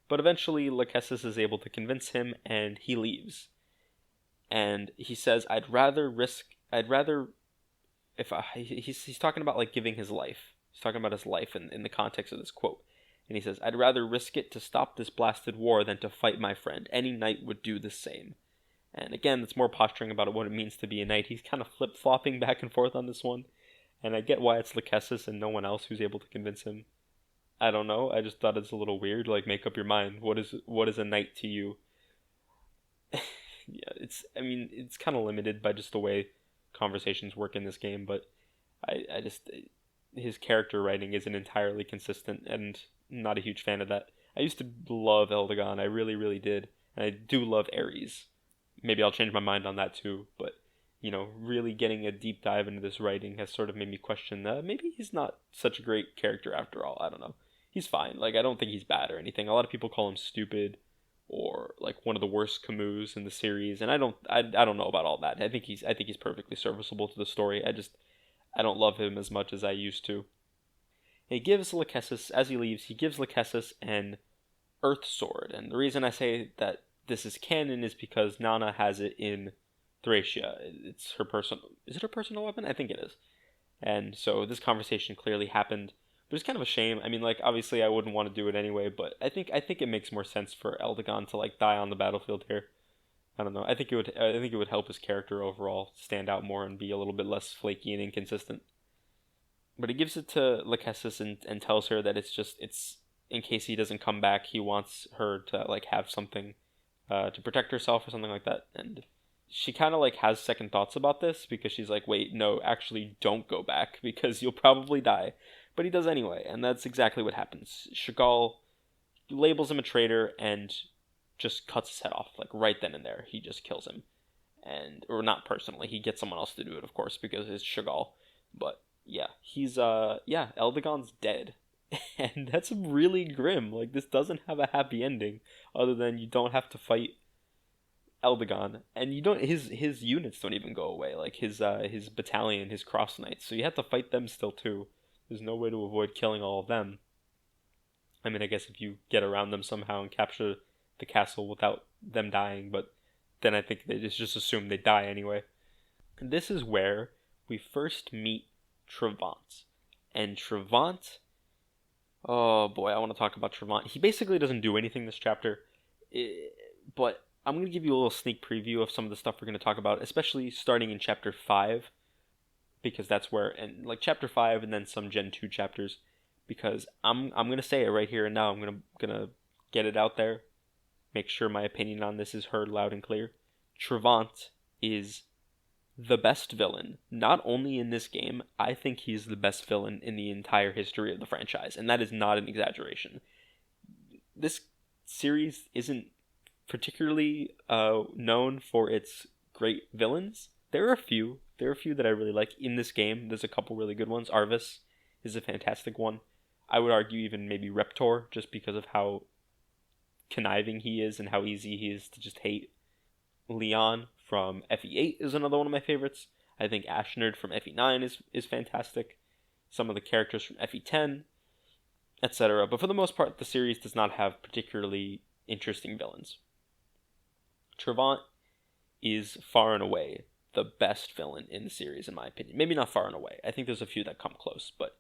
But eventually, Lachesis is able to convince him, and he leaves. And he says, he's talking about like giving his life. He's talking about his life in the context of this quote. And he says, I'd rather risk it to stop this blasted war than to fight my friend. Any knight would do the same. And again, it's more posturing about what it means to be a knight. He's kind of flip-flopping back and forth on this one. And I get why it's Lachesis and no one else who's able to convince him. I don't know. I just thought it's a little weird. Like, make up your mind. What is a knight to you? Yeah, it's kind of limited by just the way conversations work in this game, but I just, his character writing isn't entirely consistent, and I'm not a huge fan of that. I used to love Eldigone. I really, really did. And I do love Ares. Maybe I'll change my mind on that too, but really getting a deep dive into this writing has sort of made me question maybe he's not such a great character after all. I don't know. He's fine. Like, I don't think he's bad or anything. A lot of people call him stupid or like one of the worst Camus in the series, and I don't know about all that. I think he's perfectly serviceable to the story. I don't love him as much as I used to. He gives Lachesis, as he leaves, he gives Lachesis an Earth Sword, and the reason I say that this is canon is because Nana has it in Thracia. It's her personal. Is it her personal weapon? I think it is. And so this conversation clearly happened, but it's kind of a shame. I mean, like, obviously I wouldn't want to do it anyway, but I think it makes more sense for Eldigone to like die on the battlefield here. I don't know. I think it would help his character overall stand out more and be a little bit less flaky and inconsistent. But he gives it to Lachesis and tells her that it's in case he doesn't come back, he wants her to like have something to protect herself or something like that. And she kind of like has second thoughts about this, because she's like, wait, no, actually don't go back because you'll probably die. But he does anyway, and that's exactly what happens. Chagall labels him a traitor and just cuts his head off, like right then and there. He just kills him. Or not personally, he gets someone else to do it, of course, because it's Chagall. But yeah, Eldigone's dead. And that's really grim. Like, this doesn't have a happy ending, other than you don't have to fight Eldigone, and you don't. His units don't even go away. Like his battalion, his cross knights. So you have to fight them still too. There's no way to avoid killing all of them. I mean, I guess if you get around them somehow and capture the castle without them dying, but then I think they just assume they die anyway. And this is where we first meet Trevant. And Trevant, oh boy, I want to talk about Trevant. He basically doesn't do anything this chapter, but I'm going to give you a little sneak preview of some of the stuff we're going to talk about, especially starting in Chapter 5, because that's where, and like Chapter 5 and then some Gen 2 chapters, because I'm going to say it right here and now. I'm going to get it out there, make sure my opinion on this is heard loud and clear. Trevant is the best villain, not only in this game. I think he's the best villain in the entire history of the franchise, and that is not an exaggeration. This series isn't particularly known for its great villains. There are a few that I really like in this game. There's a couple really good ones. Arvis is a fantastic one. I would argue even maybe Reptor, just because of how conniving he is and how easy he is to just hate. Leon from FE8 is another one of my favorites. I think Ashnerd from FE9 is fantastic. Some of the characters from FE10, etc. But for the most part, the series does not have particularly interesting villains. Trevant is far and away the best villain in the series, in my opinion. Maybe not far and away. I think there's a few that come close, but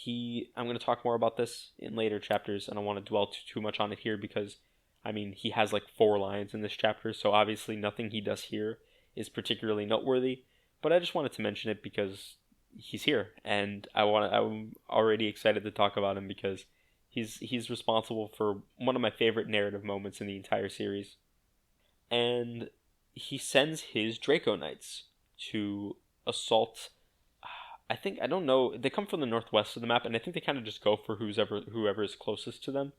I'm going to talk more about this in later chapters. I don't want to dwell too much on it here because, I mean, he has like 4 lines in this chapter, so obviously nothing he does here is particularly noteworthy. But I just wanted to mention it because he's here, and I'm already excited to talk about him because he's responsible for one of my favorite narrative moments in the entire series. And he sends his Draco Knights to assault. I don't know. They come from the northwest of the map, and I think they kind of just go for whoever is closest to them.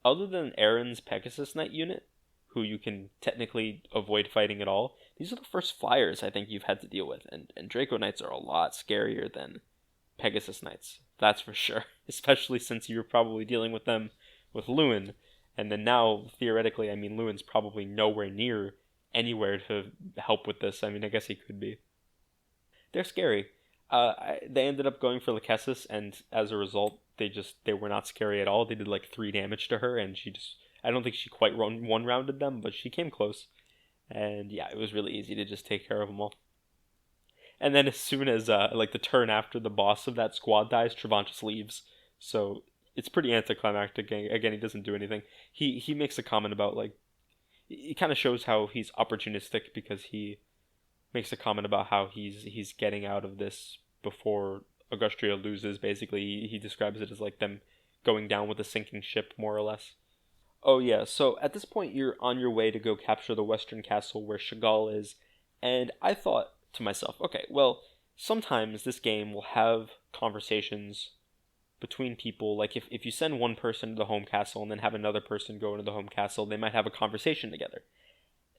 Other than Aaron's Pegasus Knight unit, who you can technically avoid fighting at all, these are the first flyers I think you've had to deal with, and Draco Knights are a lot scarier than Pegasus Knights. That's for sure. Especially since you're probably dealing with them with Lewin, and then now theoretically, I mean, Lewin's probably nowhere near anywhere to help with this. I mean, I guess he could be. They're scary. They ended up going for Lachesis, and as a result, they were not scary at all. They did like 3 damage to her, and I don't think she quite one rounded them, but she came close. And yeah, it was really easy to just take care of them all. And then as soon as like the turn after the boss of that squad dies, Trevant just leaves. So it's pretty anticlimactic. Again, he doesn't do anything. He makes a comment about like, it kind of shows how he's opportunistic because he makes a comment about how he's getting out of this before Augustria loses. Basically, he describes it as like them going down with a sinking ship, more or less. Oh yeah, so at this point you're on your way to go capture the western castle where Chagall is, and I thought to myself, okay, well, sometimes this game will have conversations between people, like if you send one person to the home castle and then have another person go into the home castle, they might have a conversation together.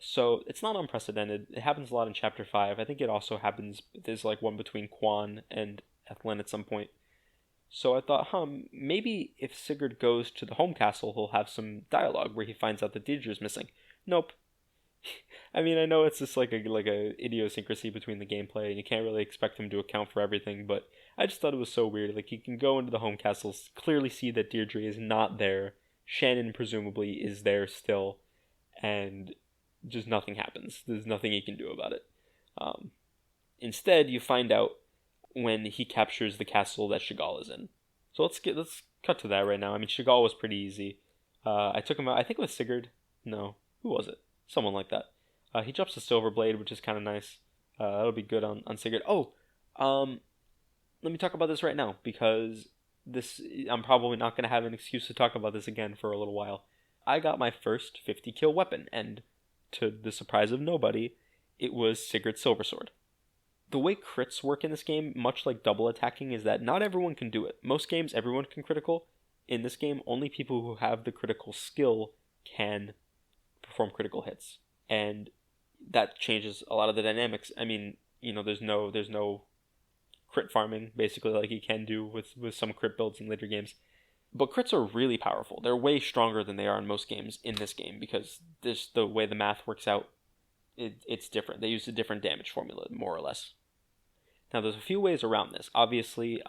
So it's not unprecedented. It happens a lot in Chapter 5. I think it also happens, there's like one between Quan and Ethlyn at some point. So I thought, maybe if Sigurd goes to the home castle, he'll have some dialogue where he finds out that Deirdre's missing. Nope. I mean, I know it's just like a idiosyncrasy between the gameplay, and you can't really expect him to account for everything, but I just thought it was so weird. Like, you can go into the home castle, clearly see that Deirdre is not there. Shannon presumably is there still, and just nothing happens. There's nothing he can do about it. Instead, you find out when he captures the castle that Chagall is in. So let's cut to that right now. I mean, Chagall was pretty easy. I took him out. I think it was Sigurd. No, who was it? Someone like that. He drops the Silver Blade, which is kind of nice. That'll be good on Sigurd. Oh, let me talk about this right now because I'm probably not going to have an excuse to talk about this again for a little while. I got my first 50 kill weapon, and to the surprise of nobody, it was Sigurd's Silversword. The way crits work in this game, much like double attacking, is that not everyone can do it. Most games, everyone can critical. In this game, only people who have the critical skill can perform critical hits. And that changes a lot of the dynamics. I mean, there's no crit farming, basically, like you can do with some crit builds in later games. But crits are really powerful. They're way stronger than they are in most games in this game because the way the math works out, it's different. They use a different damage formula, more or less. Now, there's a few ways around this. Obviously,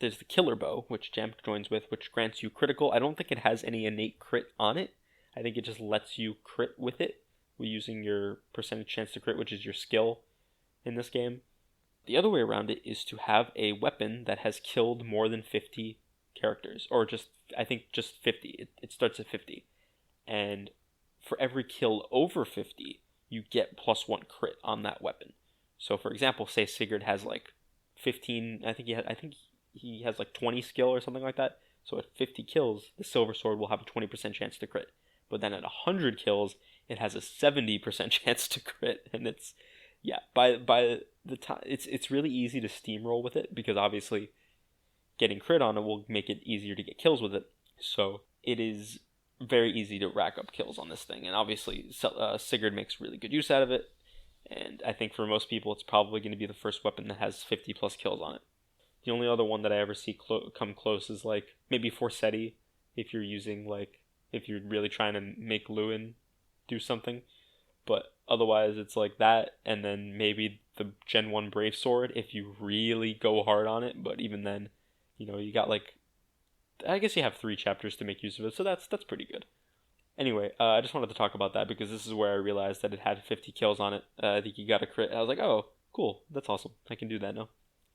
there's the Killer Bow, which Jamp joins with, which grants you critical. I don't think it has any innate crit on it. I think it just lets you crit with it, using your percentage chance to crit, which is your skill in this game. The other way around it is to have a weapon that has killed more than 50 characters, or I think just 50. It starts at 50. And for every kill over 50, you get +1 crit on that weapon. So, for example, say Sigurd has like 15. I think he has like 20 skill or something like that. So at 50 kills, the Silver Sword will have a 20% chance to crit. But then at 100 kills, it has a 70% chance to crit, and by the time it's really easy to steamroll with it because obviously getting crit on it will make it easier to get kills with it. So it is very easy to rack up kills on this thing, and obviously Sigurd makes really good use out of it. And I think for most people, it's probably going to be the first weapon that has 50 plus kills on it. The only other one that I ever see come close is like maybe Forsetti, if you're really trying to make Lewin do something. But otherwise, it's like that, and then maybe the Gen 1 Brave Sword if you really go hard on it. But even then, you got I guess you have 3 chapters to make use of it, so that's pretty good. Anyway, I just wanted to talk about that because this is where I realized that it had 50 kills on it. I think he got a crit. I was like, oh, cool, that's awesome. I can do that now.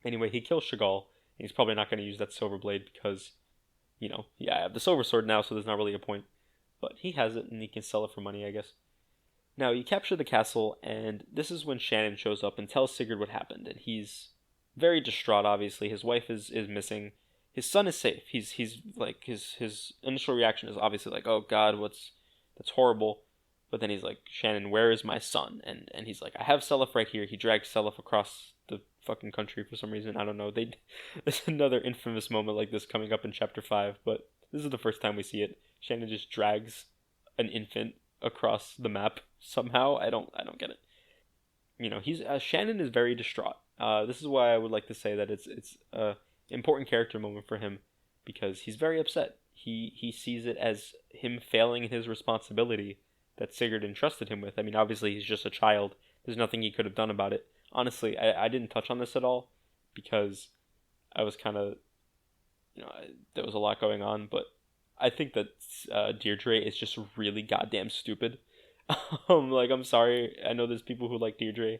Anyway, he kills Chagall, He's probably not going to use that silver blade because, I have the silver sword now, so there's not really a point. But he has it, and he can sell it for money, I guess. Now, you capture the castle, and this is when Shannon shows up and tells Sigurd what happened, and he's very distraught, obviously. His wife is missing. His son is safe. He's like, his initial reaction is obviously like, oh god, that's horrible. But then he's like, Shannon, where is my son? And he's like, I have Seliph right here. He dragged Seliph across the fucking country for some reason. I don't know. There's another infamous moment like this coming up in chapter 5, but this is the first time we see it. Shannon just drags an infant across the map somehow. I don't get it. He's Shannon is very distraught. This is why I would like to say that it's a important character moment for him, because he's very upset. He sees it as him failing in his responsibility that Sigurd entrusted him with. I mean, obviously he's just a child. There's nothing he could have done about it. Honestly, I didn't touch on this at all because I was kind of, there was a lot going on, but I think that Deirdre is just really goddamn stupid. I'm sorry. I know there's people who like Deirdre,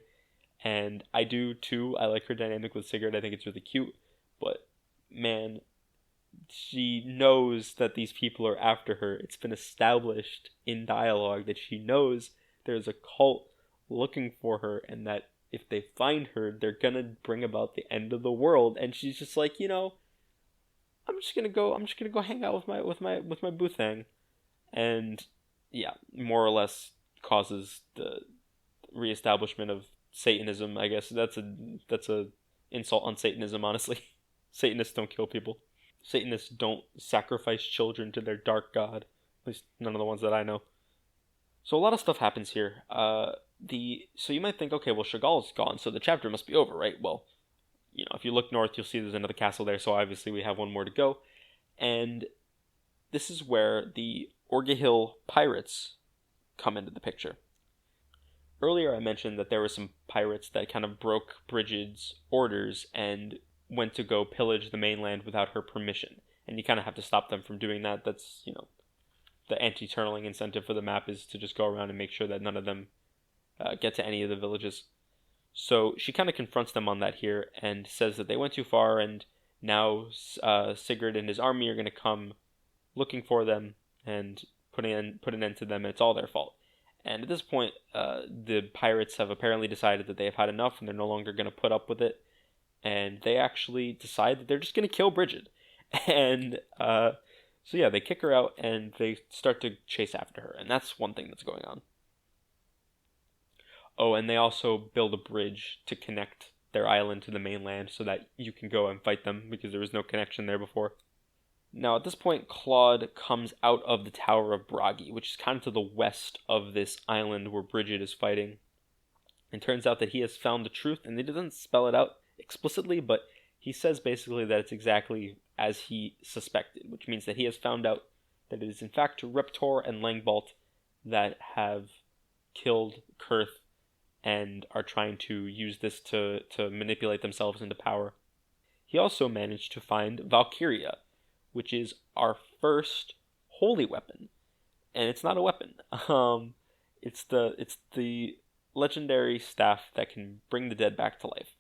and I do too. I like her dynamic with Sigurd. I think it's really cute, but man, she knows that these people are after her. It's been established in dialogue that she knows there's a cult looking for her, and that if they find her, they're gonna bring about the end of the world. And she's just like, I'm just gonna go hang out with my boo thing, and yeah, more or less causes the reestablishment of Satanism. I guess that's a insult on Satanism. Honestly, Satanists don't kill people. Satanists don't sacrifice children to their dark god. At least none of the ones that I know. So a lot of stuff happens here. So you might think, okay, well, Chagall's gone, so the chapter must be over, right? Well, if you look north, you'll see there's another castle there, so obviously we have one more to go. And this is where the Orgahil pirates come into the picture. Earlier I mentioned that there were some pirates that kind of broke Brigid's orders and went to go pillage the mainland without her permission. And you kind of have to stop them from doing that. That's, the anti-turtling incentive for the map is to just go around and make sure that none of them get to any of the villages. So she kind of confronts them on that here and says that they went too far, and now Sigurd and his army are going to come looking for them and put an end to them, and it's all their fault. And at this point, the pirates have apparently decided that they have had enough and they're no longer going to put up with it. And they actually decide that they're just going to kill Brigid. And so yeah, they kick her out and they start to chase after her. And that's one thing that's going on. Oh, and they also build a bridge to connect their island to the mainland so that you can go and fight them, because there was no connection there before. Now, at this point, Claude comes out of the Tower of Bragi, which is kind of to the west of this island where Brigid is fighting. It turns out that he has found the truth, and he doesn't spell it out explicitly, but he says basically that it's exactly as he suspected, which means that he has found out that it is in fact Reptor and Langbalt that have killed Kurth and are trying to use this to manipulate themselves into power. He also managed to find Valkyria, which is our first holy weapon, and it's not a weapon. It's the legendary staff that can bring the dead back to life.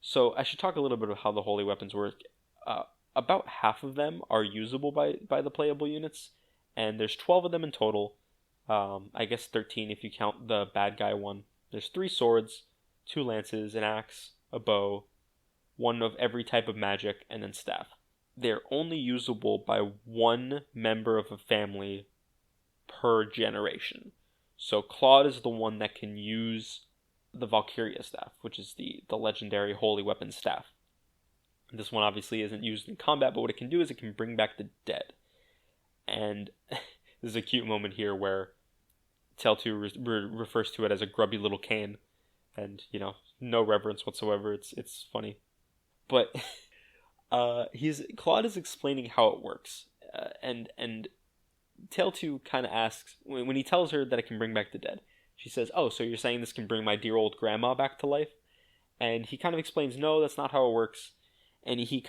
So I should talk a little bit about how the holy weapons work. About half of them are usable by the playable units, and there's 12 of them in total. I guess 13 if you count the bad guy one. There's 3 swords, 2 lances, an axe, a bow, one of every type of magic, and then staff. They're only usable by one member of a family per generation. So Claude is the one that can use the Valkyria staff, which is the legendary holy weapon staff. This one obviously isn't used in combat, but what it can do is it can bring back the dead. And there's a cute moment here where Tell2 refers to it as a grubby little cane, and no reverence whatsoever. It's funny, but Claude is explaining how it works, and Tell2 kind of asks when he tells her that it can bring back the dead. She says, "Oh, so you're saying this can bring my dear old grandma back to life?" And he kind of explains, "No, that's not how it works." And he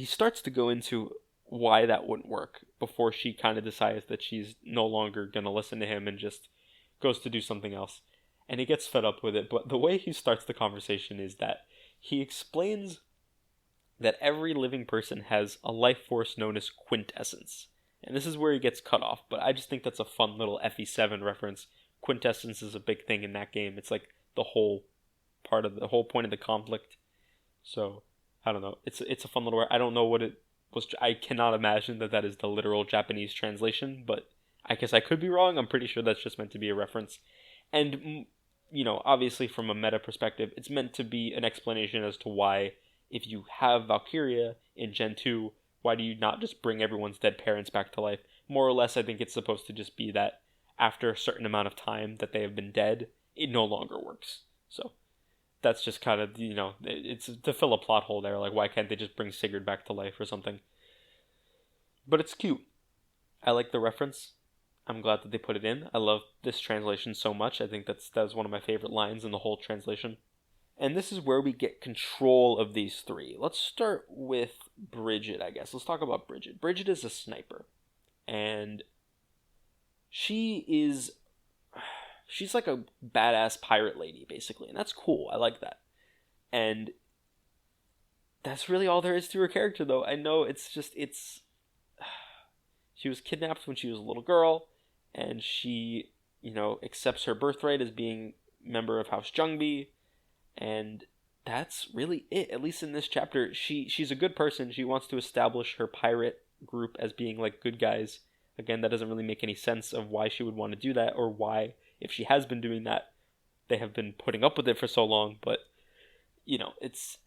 starts to go into why that wouldn't work before she kind of decides that she's no longer going to listen to him and just goes to do something else. And he gets fed up with it. But the way he starts the conversation is that he explains that every living person has a life force known as quintessence. And this is where he gets cut off, but I just think that's a fun little FE7 reference. Quintessence is a big thing in that game. It's like the whole point of the conflict. So, I don't know. It's a fun little word. I don't know what it was. I cannot imagine that is the literal Japanese translation, but I guess I could be wrong. I'm pretty sure that's just meant to be a reference. And, obviously from a meta perspective, it's meant to be an explanation as to why, if you have Valkyria in Gen 2, why do you not just bring everyone's dead parents back to life? More or less, I think it's supposed to just be that after a certain amount of time that they have been dead, it no longer works. So that's just kind of, it's to fill a plot hole there. Like, why can't they just bring Sigurd back to life or something? But it's cute. I like the reference. I'm glad that they put it in. I love this translation so much. I think that's one of my favorite lines in the whole translation. And this is where we get control of these three. Let's start with Bridget, I guess. Let's talk about Bridget. Bridget is a sniper. And she's like a badass pirate lady, basically. And that's cool. I like that. And that's really all there is to her character, though. I know she was kidnapped when she was a little girl. And she, accepts her birthright as being a member of House Jungbi. And that's really it, at least in this chapter. She's a good person. She wants to establish her pirate group as being like good guys. Again, that doesn't really make any sense of why she would want to do that, or why, if she has been doing that, they have been putting up with it for so long. But, it's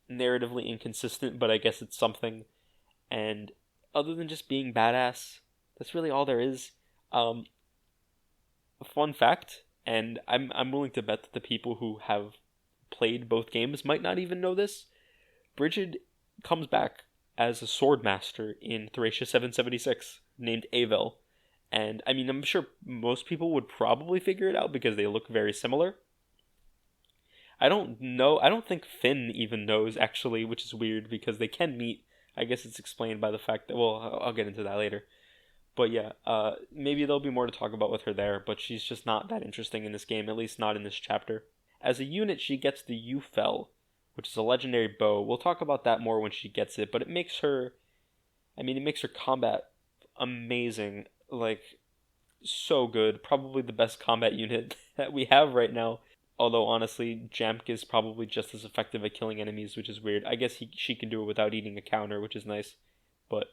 narratively inconsistent, but I guess it's something. And other than just being badass, that's really all there is. A fun fact, and I'm willing to bet that the people who have played both games might not even know this. Bridget comes back as a sword master in Thracia 776 named Avel. And I mean, I'm sure most people would probably figure it out because they look very similar. I don't think Finn even knows, actually, which is weird because they can meet. I guess it's explained by the fact that, well, I'll get into that later. But yeah, maybe there'll be more to talk about with her there, but she's just not that interesting in this game, at least not in this chapter. As a unit, she gets the Ufel, which is a legendary bow. We'll talk about that more when she gets it, but it makes her combat amazing, like, so good. Probably the best combat unit that we have right now. Although, honestly, Jamk is probably just as effective at killing enemies, which is weird. I guess she can do it without eating a counter, which is nice, but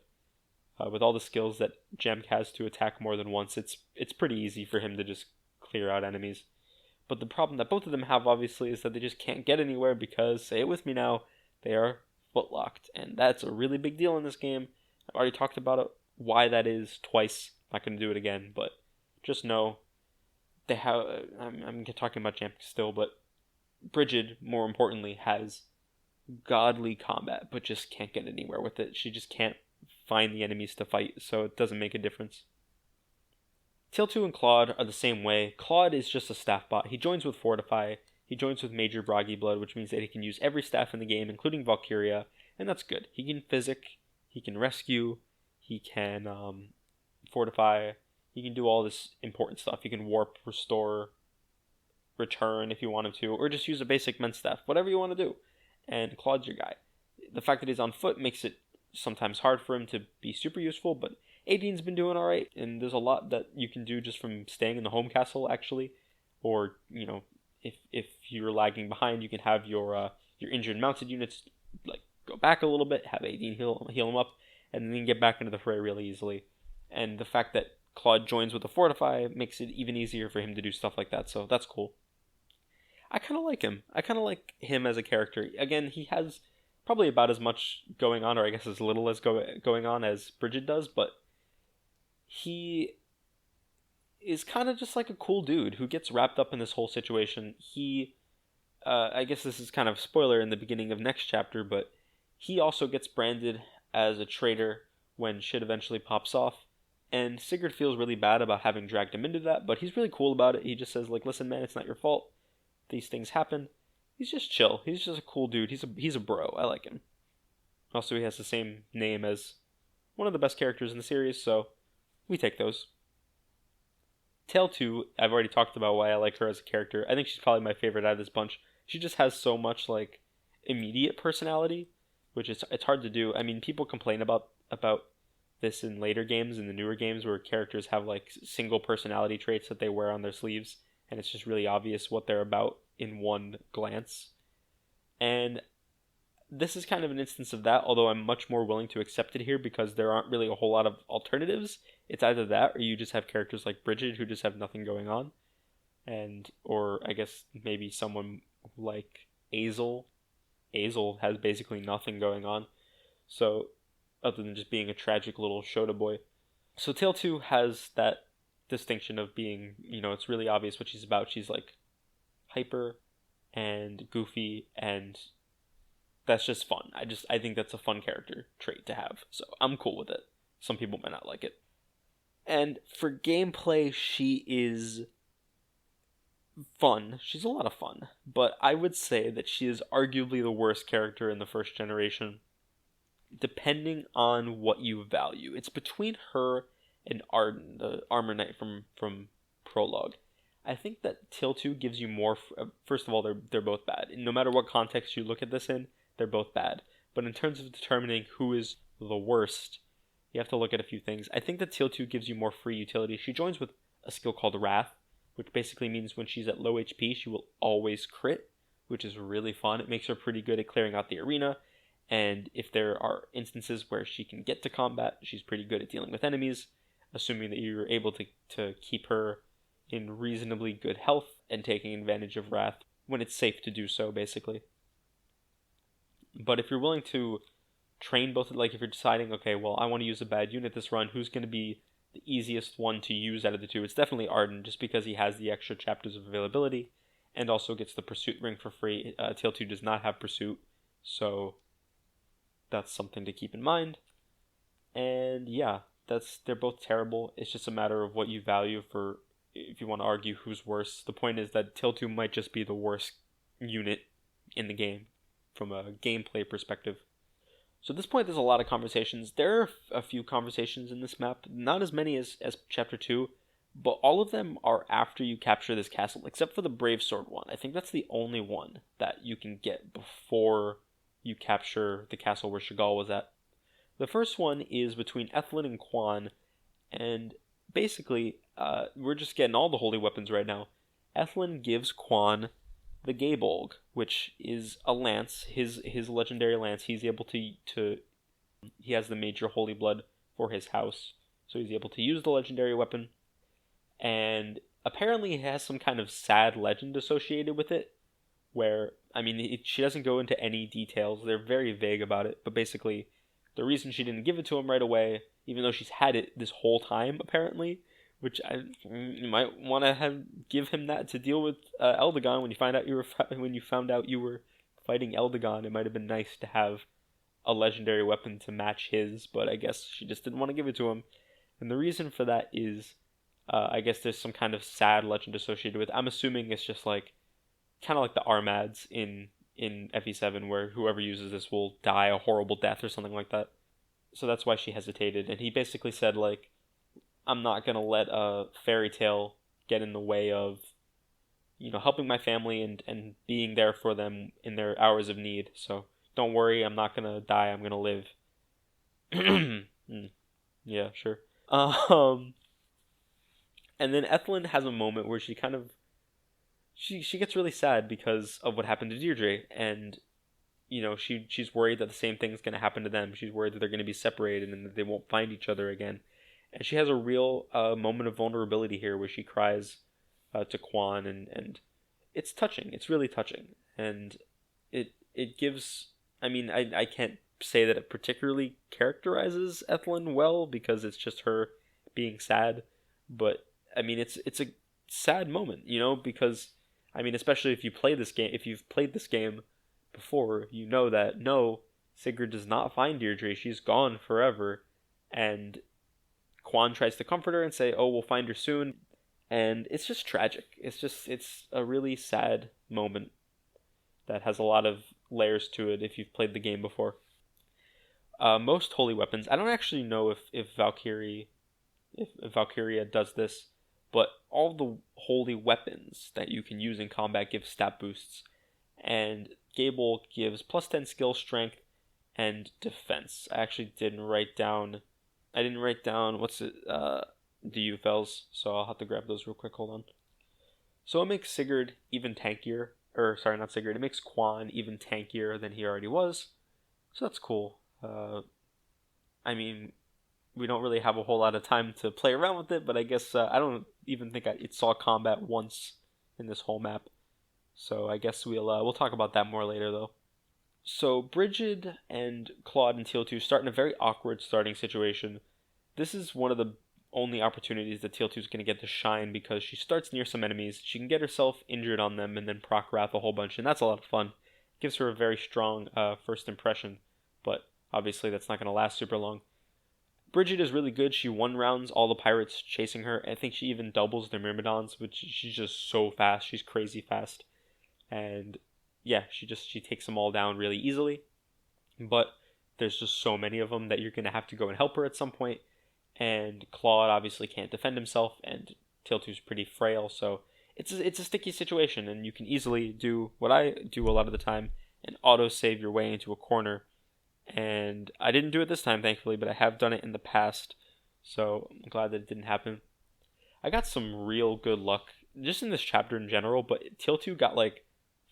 with all the skills that Jamk has to attack more than once, it's pretty easy for him to just clear out enemies. But the problem that both of them have, obviously, is that they just can't get anywhere because, say it with me now, they are footlocked. And that's a really big deal in this game. I've already talked about it, why that is twice. I'm not going to do it again, but just know they have... I'm talking about Jamk still, but Bridget, more importantly, has godly combat, but just can't get anywhere with it. She just can't find the enemies to fight, so it doesn't make a difference. Teal2 and Claude are the same way. Claude is just a staff bot. He joins with Fortify. He joins with Major Bragi Blood, which means that he can use every staff in the game, including Valkyria, and that's good. He can physic, he can rescue, he can fortify, he can do all this important stuff. He can warp, restore, return if you want him to, or just use a basic men staff, whatever you want to do. And Claude's your guy. The fact that he's on foot makes it sometimes hard for him to be super useful, but Aideen's been doing alright, and there's a lot that you can do just from staying in the home castle, actually. Or, if you're lagging behind, you can have your injured mounted units like go back a little bit, have Aideen heal them up, and then get back into the fray really easily. And the fact that Claude joins with the Fortify makes it even easier for him to do stuff like that, so that's cool. I kind of like him. I kind of like him as a character. Again, he has probably about as much going on, or I guess as little as going on as Bridget does, but he is kind of just like a cool dude who gets wrapped up in this whole situation. He, I guess this is kind of a spoiler in the beginning of next chapter, but he also gets branded as a traitor when shit eventually pops off. And Sigurd feels really bad about having dragged him into that, but he's really cool about it. He just says, like, listen, man, it's not your fault. These things happen. He's just chill. He's just a cool dude. He's a bro. I like him. Also, he has the same name as one of the best characters in the series, so we take those. Teal2, I've already talked about why I like her as a character. I think she's probably my favorite out of this bunch. She just has so much, like, immediate personality, which it's hard to do. I mean, people complain about this in later games, in the newer games, where characters have like single personality traits that they wear on their sleeves, and it's just really obvious what they're about in one glance. And this is kind of an instance of that, although I'm much more willing to accept it here because there aren't really a whole lot of alternatives. It's either that or you just have characters like Bridget who just have nothing going on. Or I guess maybe someone like Azel. Azel has basically nothing going on. So, other than just being a tragic little Shota boy. So Tale 2 has that distinction of being, it's really obvious what she's about. She's like hyper and goofy, and that's just fun. I think that's a fun character trait to have. So I'm cool with it. Some people might not like it. And for gameplay, she is fun. She's a lot of fun. But I would say that she is arguably the worst character in the first generation, depending on what you value. It's between her and Arden, the armor knight from Prologue. I think that Tale 2 gives you more. First of all, they're both bad. No matter what context you look at this in, they're both bad. But in terms of determining who is the worst, you have to look at a few things. I think that Tale 2 gives you more free utility. She joins with a skill called Wrath, which basically means when she's at low HP, she will always crit, which is really fun. It makes her pretty good at clearing out the arena. And if there are instances where she can get to combat, she's pretty good at dealing with enemies, assuming that you're able to keep her in reasonably good health and taking advantage of Wrath when it's safe to do so, basically. But if you're willing to train both, like if you're deciding, okay, well, I want to use a bad unit this run, who's going to be the easiest one to use out of the two? It's definitely Arden, just because he has the extra chapters of availability and also gets the Pursuit ring for free. Tale 2 does not have Pursuit, so that's something to keep in mind. And yeah, they're both terrible. It's just a matter of what you value for if you want to argue who's worse. The point is that Tale 2 might just be the worst unit in the game from a gameplay perspective. So at this point, there's a lot of conversations. There are a few conversations in this map, not as many as Chapter 2, but all of them are after you capture this castle, except for the Brave Sword one. I think that's the only one that you can get before you capture the castle where Chagall was at. The first one is between Ethlyn and Quan, and basically, we're just getting all the holy weapons right now. Ethlyn gives Quan the Gaybolg, which is a lance, his legendary lance. He's able to he has the major holy blood for his house, so he's able to use the legendary weapon, and apparently it has some kind of sad legend associated with it, where, I mean, she doesn't go into any details, they're very vague about it, but basically, the reason she didn't give it to him right away, even though she's had it this whole time, apparently, which you might want to give him that to deal with Eldigone when you found out you were fighting Eldigone. It might have been nice to have a legendary weapon to match his, but I guess she just didn't want to give it to him. And the reason for that is, I guess there's some kind of sad legend associated with it. I'm assuming it's just like kind of like the Armads in FE7, where whoever uses this will die a horrible death or something like that. So that's why she hesitated, and he basically said, like, I'm not going to let a fairy tale get in the way of, helping my family and being there for them in their hours of need. So don't worry, I'm not going to die, I'm going to live. Yeah, sure. And then Ethlyn has a moment where she kind of, she gets really sad because of what happened to Deirdre, and she's worried that the same thing's going to happen to them. She's worried that they're going to be separated and that they won't find each other again. And she has a real moment of vulnerability here where she cries to Quan, and it's touching. It's really touching. And it gives, I mean, I can't say that it particularly characterizes Ethlyn well because it's just her being sad. But, I mean, it's a sad moment, because, I mean, especially if you've played this game before, you know that, no, Sigrid does not find Deirdre. She's gone forever. And Quan tries to comfort her and say, oh, we'll find her soon. And it's just tragic. It's a really sad moment that has a lot of layers to it if you've played the game before. Most holy weapons, I don't actually know if Valkyria does this, but all the holy weapons that you can use in combat give stat boosts. And Gable gives plus 10 skill, strength, and defense. I actually didn't write down what's it, the UFLs, so I'll have to grab those real quick. Hold on. So it makes Sigurd even tankier, or sorry, not Sigurd, it makes Quan even tankier than he already was, so that's cool. I mean, we don't really have a whole lot of time to play around with it, but I guess I don't even think it saw combat once in this whole map. So I guess we'll talk about that more later, though. So Brigid and Claude and Teal 2 start in a very awkward starting situation. This is one of the only opportunities that Teal 2 is going to get to shine because she starts near some enemies. She can get herself injured on them and then proc Wrath a whole bunch, and that's a lot of fun. Gives her a very strong first impression, but obviously that's not going to last super long. Brigid is really good. She one rounds all the pirates chasing her. I think she even doubles their Myrmidons, which she's just so fast. She's crazy fast. And yeah, she takes them all down really easily. But there's just so many of them that you're going to have to go and help her at some point. And Claude obviously can't defend himself, and Teal 2's pretty frail, so it's a sticky situation, and you can easily do what I do a lot of the time, and auto-save your way into a corner. And I didn't do it this time, thankfully, but I have done it in the past, so I'm glad that it didn't happen. I got some real good luck, just in this chapter in general, but Teal 2 got like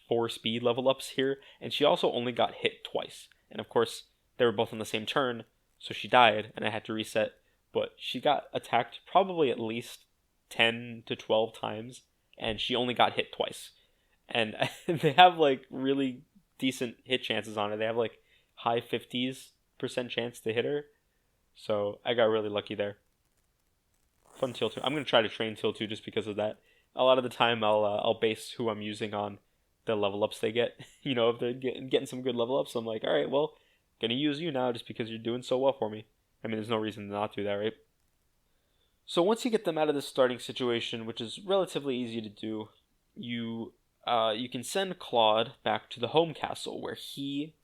4 speed level ups here, and she also only got hit twice. And of course, they were both on the same turn, so she died, and I had to reset. But she got attacked probably at least 10 to 12 times, and she only got hit twice. And they have like really decent hit chances on her. They have like high 50s% chance to hit her. So I got really lucky there. Fun Teal 2. I'm going to try to train Teal 2 just because of that. A lot of the time I'll base who I'm using on the level ups they get. You know, if they're getting some good level ups, I'm like, all right, well, going to use you now just because you're doing so well for me. I mean, there's no reason to not do that, right? So once you get them out of this starting situation, which is relatively easy to do, you can send Claude back to the home castle where he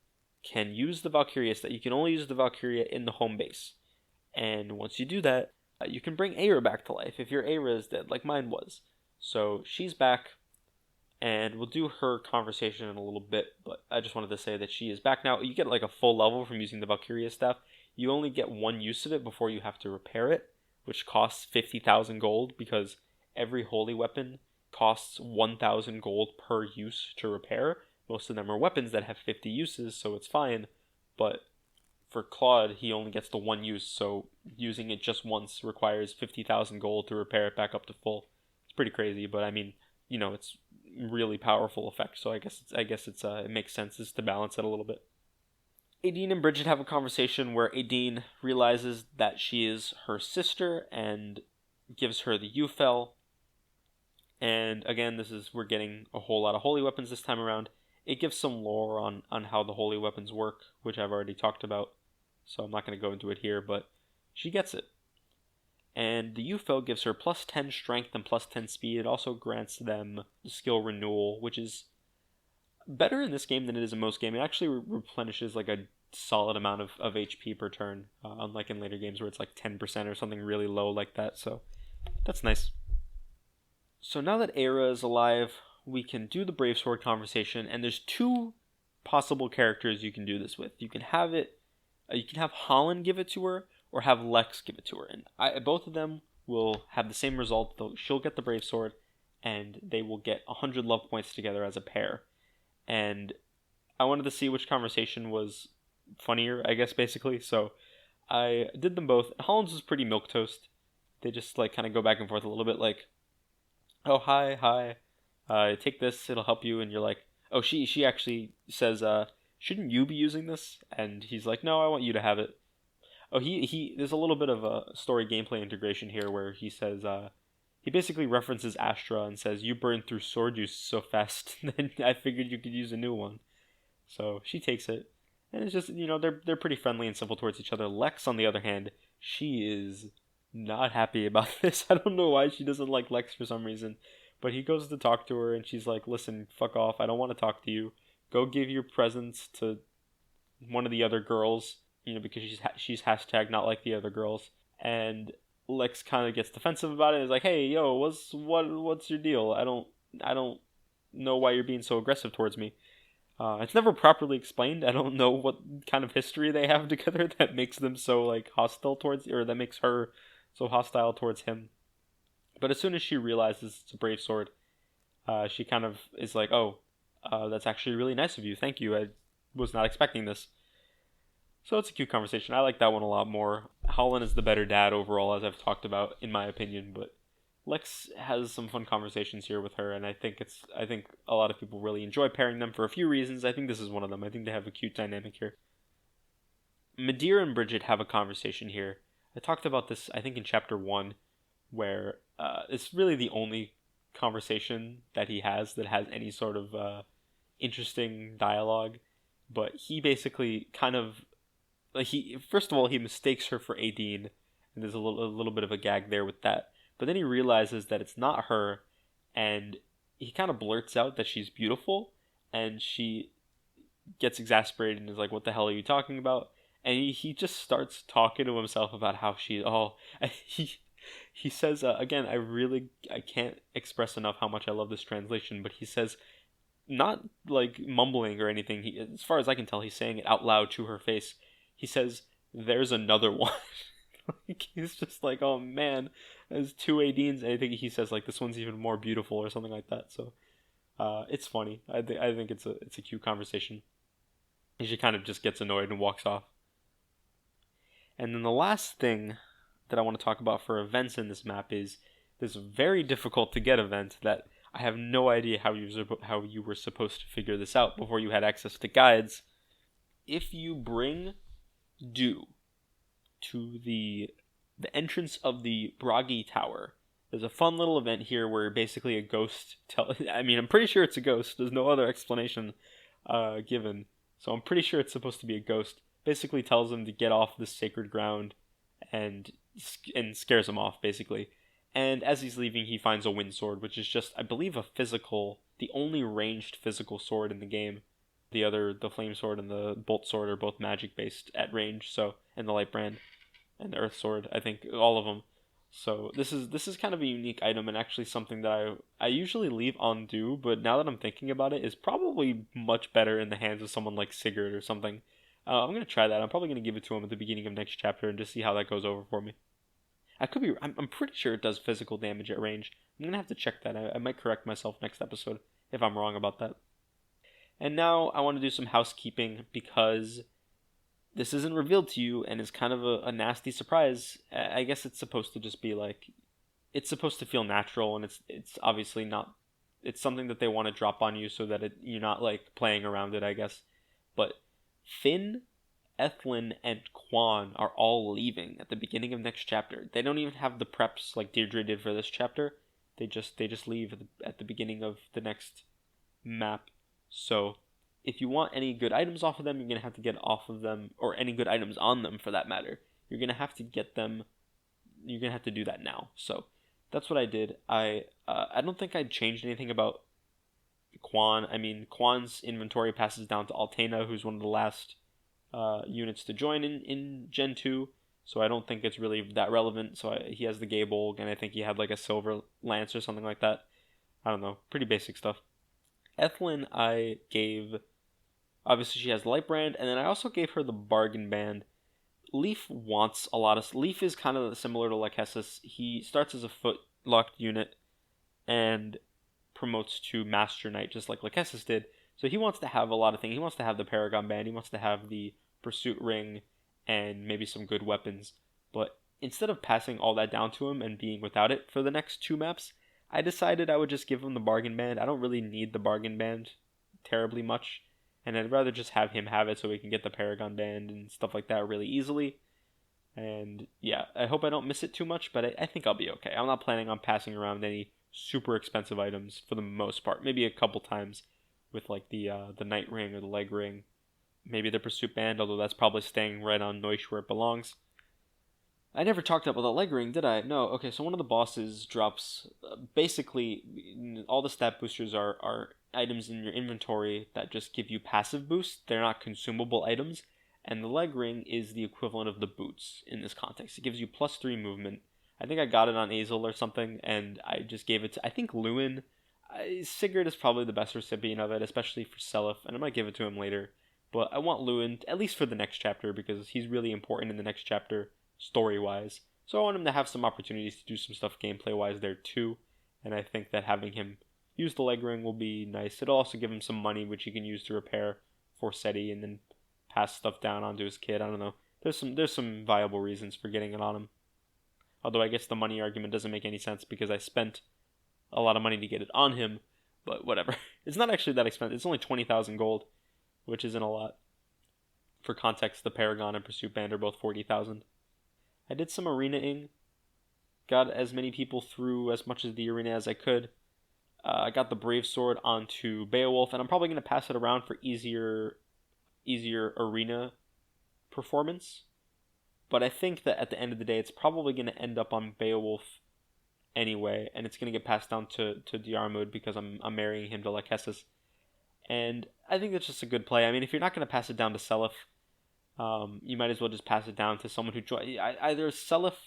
can use the Valkyria stat. You can only use the Valkyria in the home base. And once you do that, you can bring Aira back to life if your Aira is dead, like mine was. So she's back, and we'll do her conversation in a little bit, but I just wanted to say that she is back now. You get like a full level from using the Valkyria staff. You only get one use of it before you have to repair it, which costs 50,000 gold because every holy weapon costs 1,000 gold per use to repair. Most of them are weapons that have 50 uses, so it's fine. But for Claude, he only gets the one use, so using it just once requires 50,000 gold to repair it back up to full. It's pretty crazy, but I mean, you know, it's really powerful effect, so I guess it makes sense is to balance it a little bit. Aideen and Brigid have a conversation where Aideen realizes that she is her sister and gives her the Ufel. And again, we're getting a whole lot of holy weapons this time around. It gives some lore on how the holy weapons work, which I've already talked about, so I'm not going to go into it here, but she gets it. And the Ufel gives her plus 10 strength and plus 10 speed. It also grants them the skill renewal, which is better in this game than it is in most games. It actually replenishes like a solid amount of HP per turn, unlike in later games where it's like 10% or something really low like that, so that's nice. So now that Aira is alive, we can do the Brave Sword conversation, and there's 2 possible characters you can do this with. You can have Holland give it to her, or have Lex give it to her, and both of them will have the same result. She'll get the Brave Sword, and they will get 100 love points together as a pair. And I wanted to see which conversation was funnier, I guess, basically. So I did them both. Holland's was pretty milquetoast. They just like kind of go back and forth a little bit, like, "Oh, hi, take this, it'll help you." And you're like, "Oh, she actually says, shouldn't you be using this?" And he's like, "No, I want you to have it." Oh, he there's a little bit of a story gameplay integration here where he says, he basically references Astra and says, "You burned through sword juice so fast, then I figured you could use a new one." So she takes it, and it's just, you know, they're pretty friendly and simple towards each other. Lex, on the other hand, she is not happy about this. I don't know why she doesn't like Lex for some reason, but he goes to talk to her, and she's like, "Listen, fuck off. I don't want to talk to you. Go give your presents to one of the other girls," you know, because she's hashtag not like the other girls. And Lex kind of gets defensive about it and is like, "Hey, yo, what's your deal? I don't know why you're being so aggressive towards me." It's never properly explained. I don't know what kind of history they have together that makes them so like hostile towards, or that makes her so hostile towards him. But as soon as she realizes it's a brave sword, she kind of is like, "Oh, that's actually really nice of you. Thank you. I was not expecting this." So it's a cute conversation. I like that one a lot more. Holland is the better dad overall, as I've talked about, in my opinion. But Lex has some fun conversations here with her, and I think a lot of people really enjoy pairing them for a few reasons. I think this is one of them. I think they have a cute dynamic here. Madeira and Bridget have a conversation here. I talked about this, I think, in chapter 1, where it's really the only conversation that he has that has any sort of interesting dialogue. But he basically kind of, like, he first of all, he mistakes her for Adine, and there's a little bit of a gag there with that. But then he realizes that it's not her, and he kind of blurts out that she's beautiful, and she gets exasperated and is like, "What the hell are you talking about?" And he just starts talking to himself about how she, oh, he says, again, I can't express enough how much I love this translation, but he says, not like mumbling or anything, as far as I can tell, he's saying it out loud to her face. He says, "There's another one." Like, he's just like, "Oh man, there's two Adines," and I think he says like, "This one's even more beautiful," or something like that. So it's funny. I think it's a cute conversation. And she kind of just gets annoyed and walks off. And then the last thing that I want to talk about for events in this map is this very difficult to get event that I have no idea how you were supposed to figure this out before you had access to guides. If you bring Dew to the entrance of the Bragi Tower, there's a fun little event here where basically a ghost I mean, I'm pretty sure it's a ghost. There's no other explanation given. So I'm pretty sure it's supposed to be a ghost. Basically tells him to get off this sacred ground and scares him off, basically. And as he's leaving, he finds a wind sword, which is just, I believe, the only ranged physical sword in the game. The flame sword and the bolt sword are both magic based at range, so, and the light brand and the earth sword, I think, all of them. So this is kind of a unique item, and actually something that I usually leave on Dew, but now that I'm thinking about it, is probably much better in the hands of someone like Sigurd or something. I'm gonna try that. I'm probably gonna give it to him at the beginning of next chapter and just see how that goes over for me. I'm pretty sure it does physical damage at range. I'm gonna have to check that. I might correct myself next episode if I'm wrong about that. And now I want to do some housekeeping because this isn't revealed to you and is kind of a nasty surprise. I guess it's supposed to just be like, it's supposed to feel natural, and it's obviously not. It's something that they want to drop on you so that you're not like playing around it, I guess. But Finn, Ethlyn, and Quan are all leaving at the beginning of next chapter. They don't even have the preps like Deirdre did for this chapter. They just leave at the beginning of the next map. So if you want any good items off of them, you're going to have to get off of them, or any good items on them for that matter. You're going to have to get them. You're going to have to do that now. So that's what I did. I don't think I'd changed anything about Quan. I mean, Quan's inventory passes down to Altena, who's one of the last units to join in Gen 2. So I don't think it's really that relevant. So he has the Gable, and I think he had like a silver lance or something like that. I don't know. Pretty basic stuff. Ethlyn, I gave, obviously she has Light Brand, and then I also gave her the Bargain Band. Leaf wants a lot of, Leaf is kind of similar to Lycessus. He starts as a foot locked unit and promotes to Master Knight, just like Lycessus did. So he wants to have a lot of things. He wants to have the Paragon Band, he wants to have the Pursuit Ring, and maybe some good weapons. But instead of passing all that down to him and being without it for the next 2 maps, I decided I would just give him the Bargain Band. I don't really need the Bargain Band terribly much, and I'd rather just have him have it so we can get the Paragon Band and stuff like that really easily. And yeah, I hope I don't miss it too much, but I think I'll be okay. I'm not planning on passing around any super expensive items for the most part. Maybe a couple times with like the Night Ring or the Leg Ring. Maybe the Pursuit Band, although that's probably staying right on Noish where it belongs. I never talked about the Leg Ring, did I? No. Okay, so one of the bosses drops, basically, all the stat boosters are items in your inventory that just give you passive boosts. They're not consumable items. And the Leg Ring is the equivalent of the boots in this context. It gives you +3 movement. I think I got it on Azel or something, and I just gave it to, I think, Lewin. Sigurd is probably the best recipient of it, especially for Seliph, and I might give it to him later. But I want Lewin, at least for the next chapter, because he's really important in the next chapter, story-wise. So I want him to have some opportunities to do some stuff gameplay-wise there too, and I think that having him use the leg ring will be nice. It'll also give him some money, which he can use to repair Forseti and then pass stuff down onto his kid. I don't know. There's some viable reasons for getting it on him. Although I guess the money argument doesn't make any sense because I spent a lot of money to get it on him, but whatever. It's not actually that expensive. It's only 20,000 gold, which isn't a lot. For context, the Paragon and Pursuit Band are both 40,000. I did some arena-ing. Got as many people through as much of the arena as I could. I got the Brave Sword onto Beowulf, and I'm probably going to pass it around for easier arena performance. But I think that at the end of the day, it's probably going to end up on Beowulf anyway, and it's going to get passed down to Diarmuid because I'm marrying him to Lachesis. And I think that's just a good play. I mean, if you're not going to pass it down to Seliph, you might as well just pass it down to someone who either Seliph.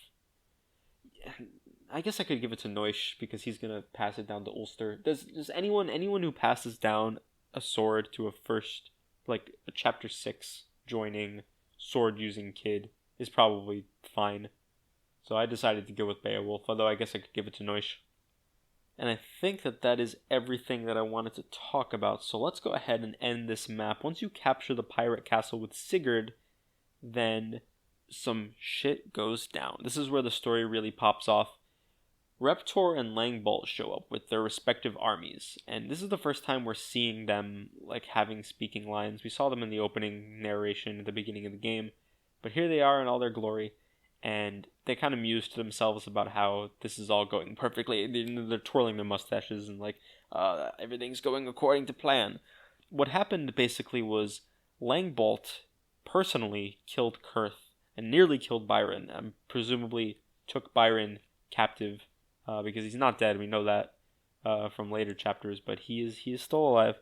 I guess I could give it to Neusch because he's gonna pass it down to Ulster. Does anyone who passes down a sword to a chapter 6 joining sword using kid is probably fine. So I decided to go with Beowulf, although I guess I could give it to Neusch. And I think that is everything that I wanted to talk about. So let's go ahead and end this map. Once you capture the pirate castle with Sigurd, then some shit goes down. This is where the story really pops off. Reptor and Langbolt show up with their respective armies, and this is the first time we're seeing them having speaking lines. We saw them in the opening narration at the beginning of the game, but here they are in all their glory, and they kind of muse to themselves about how this is all going perfectly. They're twirling their mustaches and everything's going according to plan. What happened basically was Langbolt personally killed Kurth and nearly killed Byron, and presumably took Byron captive because he's not dead. We know that from later chapters, but he is still alive.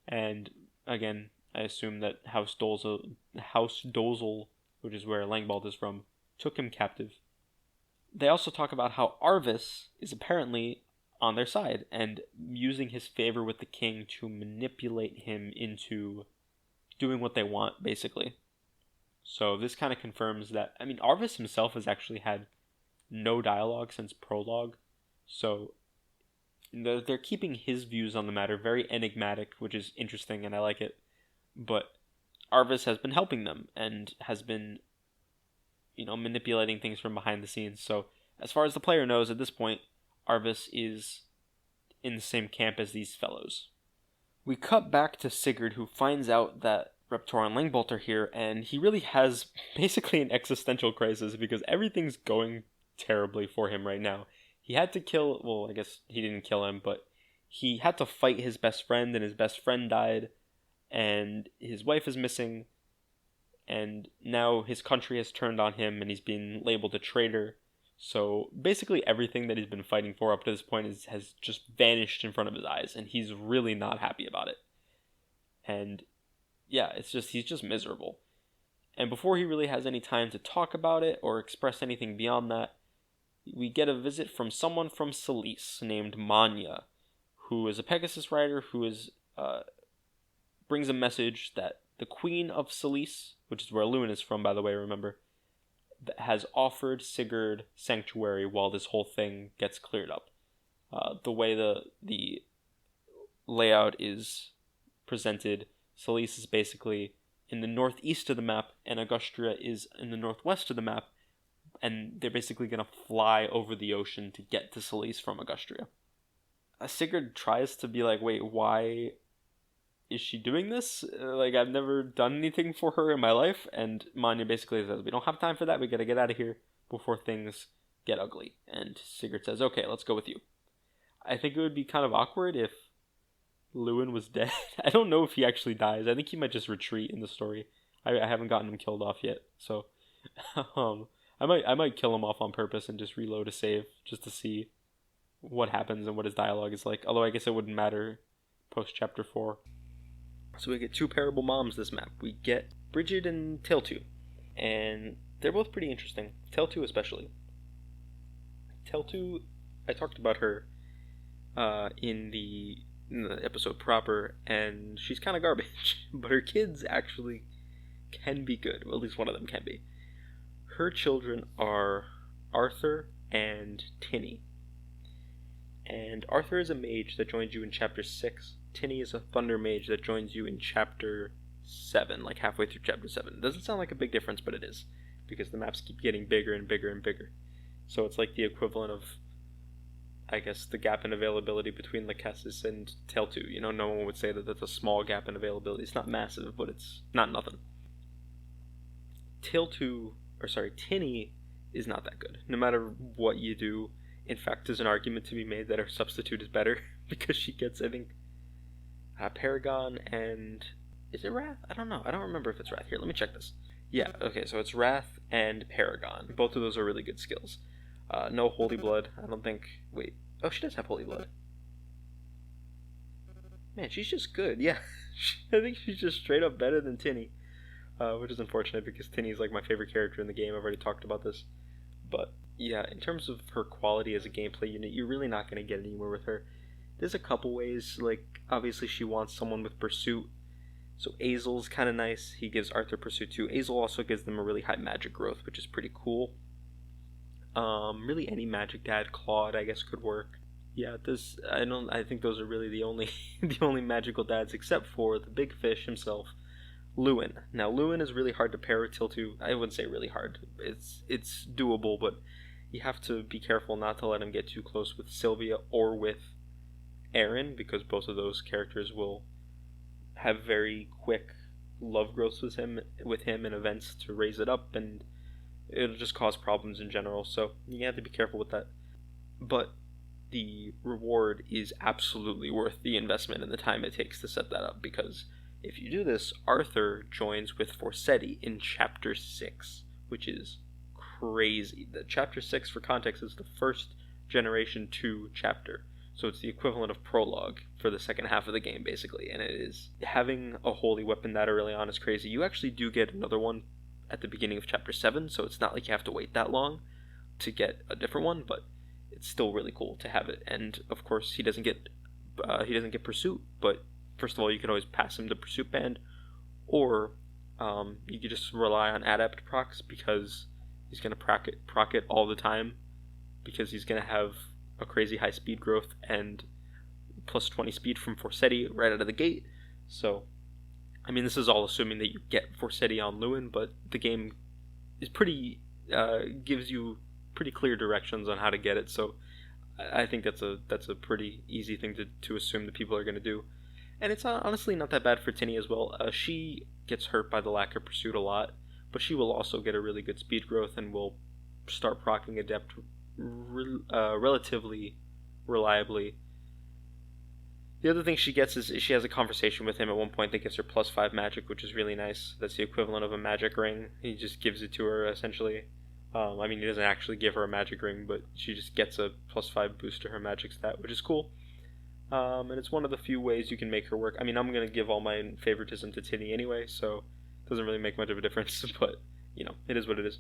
And again, I assume that House Dozel, which is where Langbolt is from, took him captive. They also talk about how Arvis is apparently on their side and using his favor with the king to manipulate him into doing what they want, basically. So this kind of confirms that, Arvis himself has actually had no dialogue since prologue, so they're keeping his views on the matter very enigmatic, which is interesting and I like it. But Arvis has been helping them and has been, manipulating things from behind the scenes. So as far as the player knows at this point, Arvis is in the same camp as these fellows. We cut back to Sigurd, who finds out that Reptor and Langbolt are here, and he really has basically an existential crisis because everything's going terribly for him right now. He had to kill, well, I guess he didn't kill him, but he had to fight his best friend, and his best friend died, and his wife is missing, and now his country has turned on him, and he's been labeled a traitor. So basically everything that he's been fighting for up to this point has just vanished in front of his eyes, and he's really not happy about it. And yeah, he's just miserable. And before he really has any time to talk about it or express anything beyond that, we get a visit from someone from Celice named Manya, who is a Pegasus rider who brings a message that the Queen of Celice, which is where Lewin is from, by the way, remember, has offered Sigurd sanctuary while this whole thing gets cleared up. The way the layout is presented, Celice is basically in the northeast of the map, and Angustria is in the northwest of the map, and they're basically going to fly over the ocean to get to Celice from Angustria. Sigurd tries to be like, wait, why is she doing this? I've never done anything for her in my life, and Manya basically says, we don't have time for that, we gotta get out of here before things get ugly. And Sigurd says, okay, let's go with you. I think it would be kind of awkward if Lewin was dead. I don't know if he actually dies. I think he might just retreat in the story. I haven't gotten him killed off yet, so I might kill him off on purpose and just reload a save just to see what happens and what his dialogue is like. Although I guess it wouldn't matter post chapter 4. So we get two parable moms this map. We get Brigid and Tailtu, and they're both pretty interesting. Tailtu especially. Tailtu, I talked about her in the episode proper, and she's kind of garbage. But her kids actually can be good. Well, at least one of them can be. Her children are Arthur and Tinny. And Arthur is a mage that joins you in chapter 6. Tinny is a thunder mage that joins you in chapter 7, like halfway through chapter 7. It doesn't sound like a big difference, but it is, because the maps keep getting bigger and bigger and bigger. So it's like the equivalent of, I guess, the gap in availability between Lachesis and Tailtu. You know, no one would say that that's a small gap in availability. It's not massive, but it's not nothing. Tinny is not that good. No matter what you do, in fact, there's an argument to be made that her substitute is better, because she gets, I think, Paragon and... Is it Wrath? I don't know. I don't remember if it's Wrath. Here, let me check this. Yeah, okay, so it's Wrath and Paragon. Both of those are really good skills. No Holy Blood. I don't think... Wait. Oh, she does have Holy Blood. Man, she's just good. Yeah, I think she's just straight up better than Tinny. Which is unfortunate, because Tinny's like my favorite character in the game. I've already talked about this. But, yeah, in terms of her quality as a gameplay unit, you're really not going to get anywhere with her. There's a couple ways. Like, obviously she wants someone with Pursuit. So Azel's kind of nice. He gives Arthur Pursuit too. Azel also gives them a really high magic growth, which is pretty cool. Really any magic dad, Claude, I guess, could work. Yeah, I think those are really the only the only magical dads, except for the big fish himself, Lewin. Now Lewin is really hard to pair with Tiltu. I wouldn't say really hard. It's doable, but you have to be careful not to let him get too close with Sylvia or with Aaron, because both of those characters will have very quick love growths with him in events to raise it up, and it'll just cause problems in general, so you have to be careful with that. But the reward is absolutely worth the investment and the time it takes to set that up, because if you do this, Arthur joins with Forsetti in chapter 6, which is crazy. The chapter 6, for context, is the first Generation 2 chapter. So it's the equivalent of prologue for the second half of the game, basically. And it is, having a holy weapon that early on is crazy. You actually do get another one at the beginning of chapter 7, so it's not like you have to wait that long to get a different one, but it's still really cool to have it. And of course, he doesn't get Pursuit, but first of all, you can always pass him the Pursuit band, or you can just rely on Adept procs, because he's going to proc it all the time, because he's going to have a crazy high speed growth and plus 20 speed from Forsetti right out of the gate. So, I mean, this is all assuming that you get Forsetti on Lewin, but the game is gives you pretty clear directions on how to get it. So, I think that's a pretty easy thing to assume that people are going to do. And it's honestly not that bad for Tinny as well. She gets hurt by the lack of Pursuit a lot, but she will also get a really good speed growth and will start proccing Adept relatively reliably. The other thing she gets is she has a conversation with him at one point that gives her plus 5 magic, which is really nice. That's the equivalent of a magic ring. He just gives it to her, essentially. I mean, he doesn't actually give her a magic ring, but she just gets a plus 5 boost to her magic stat, which is cool. And it's one of the few ways you can make her work. I mean, I'm going to give all my favoritism to Tinny anyway, so it doesn't really make much of a difference, but, you know, it is what it is.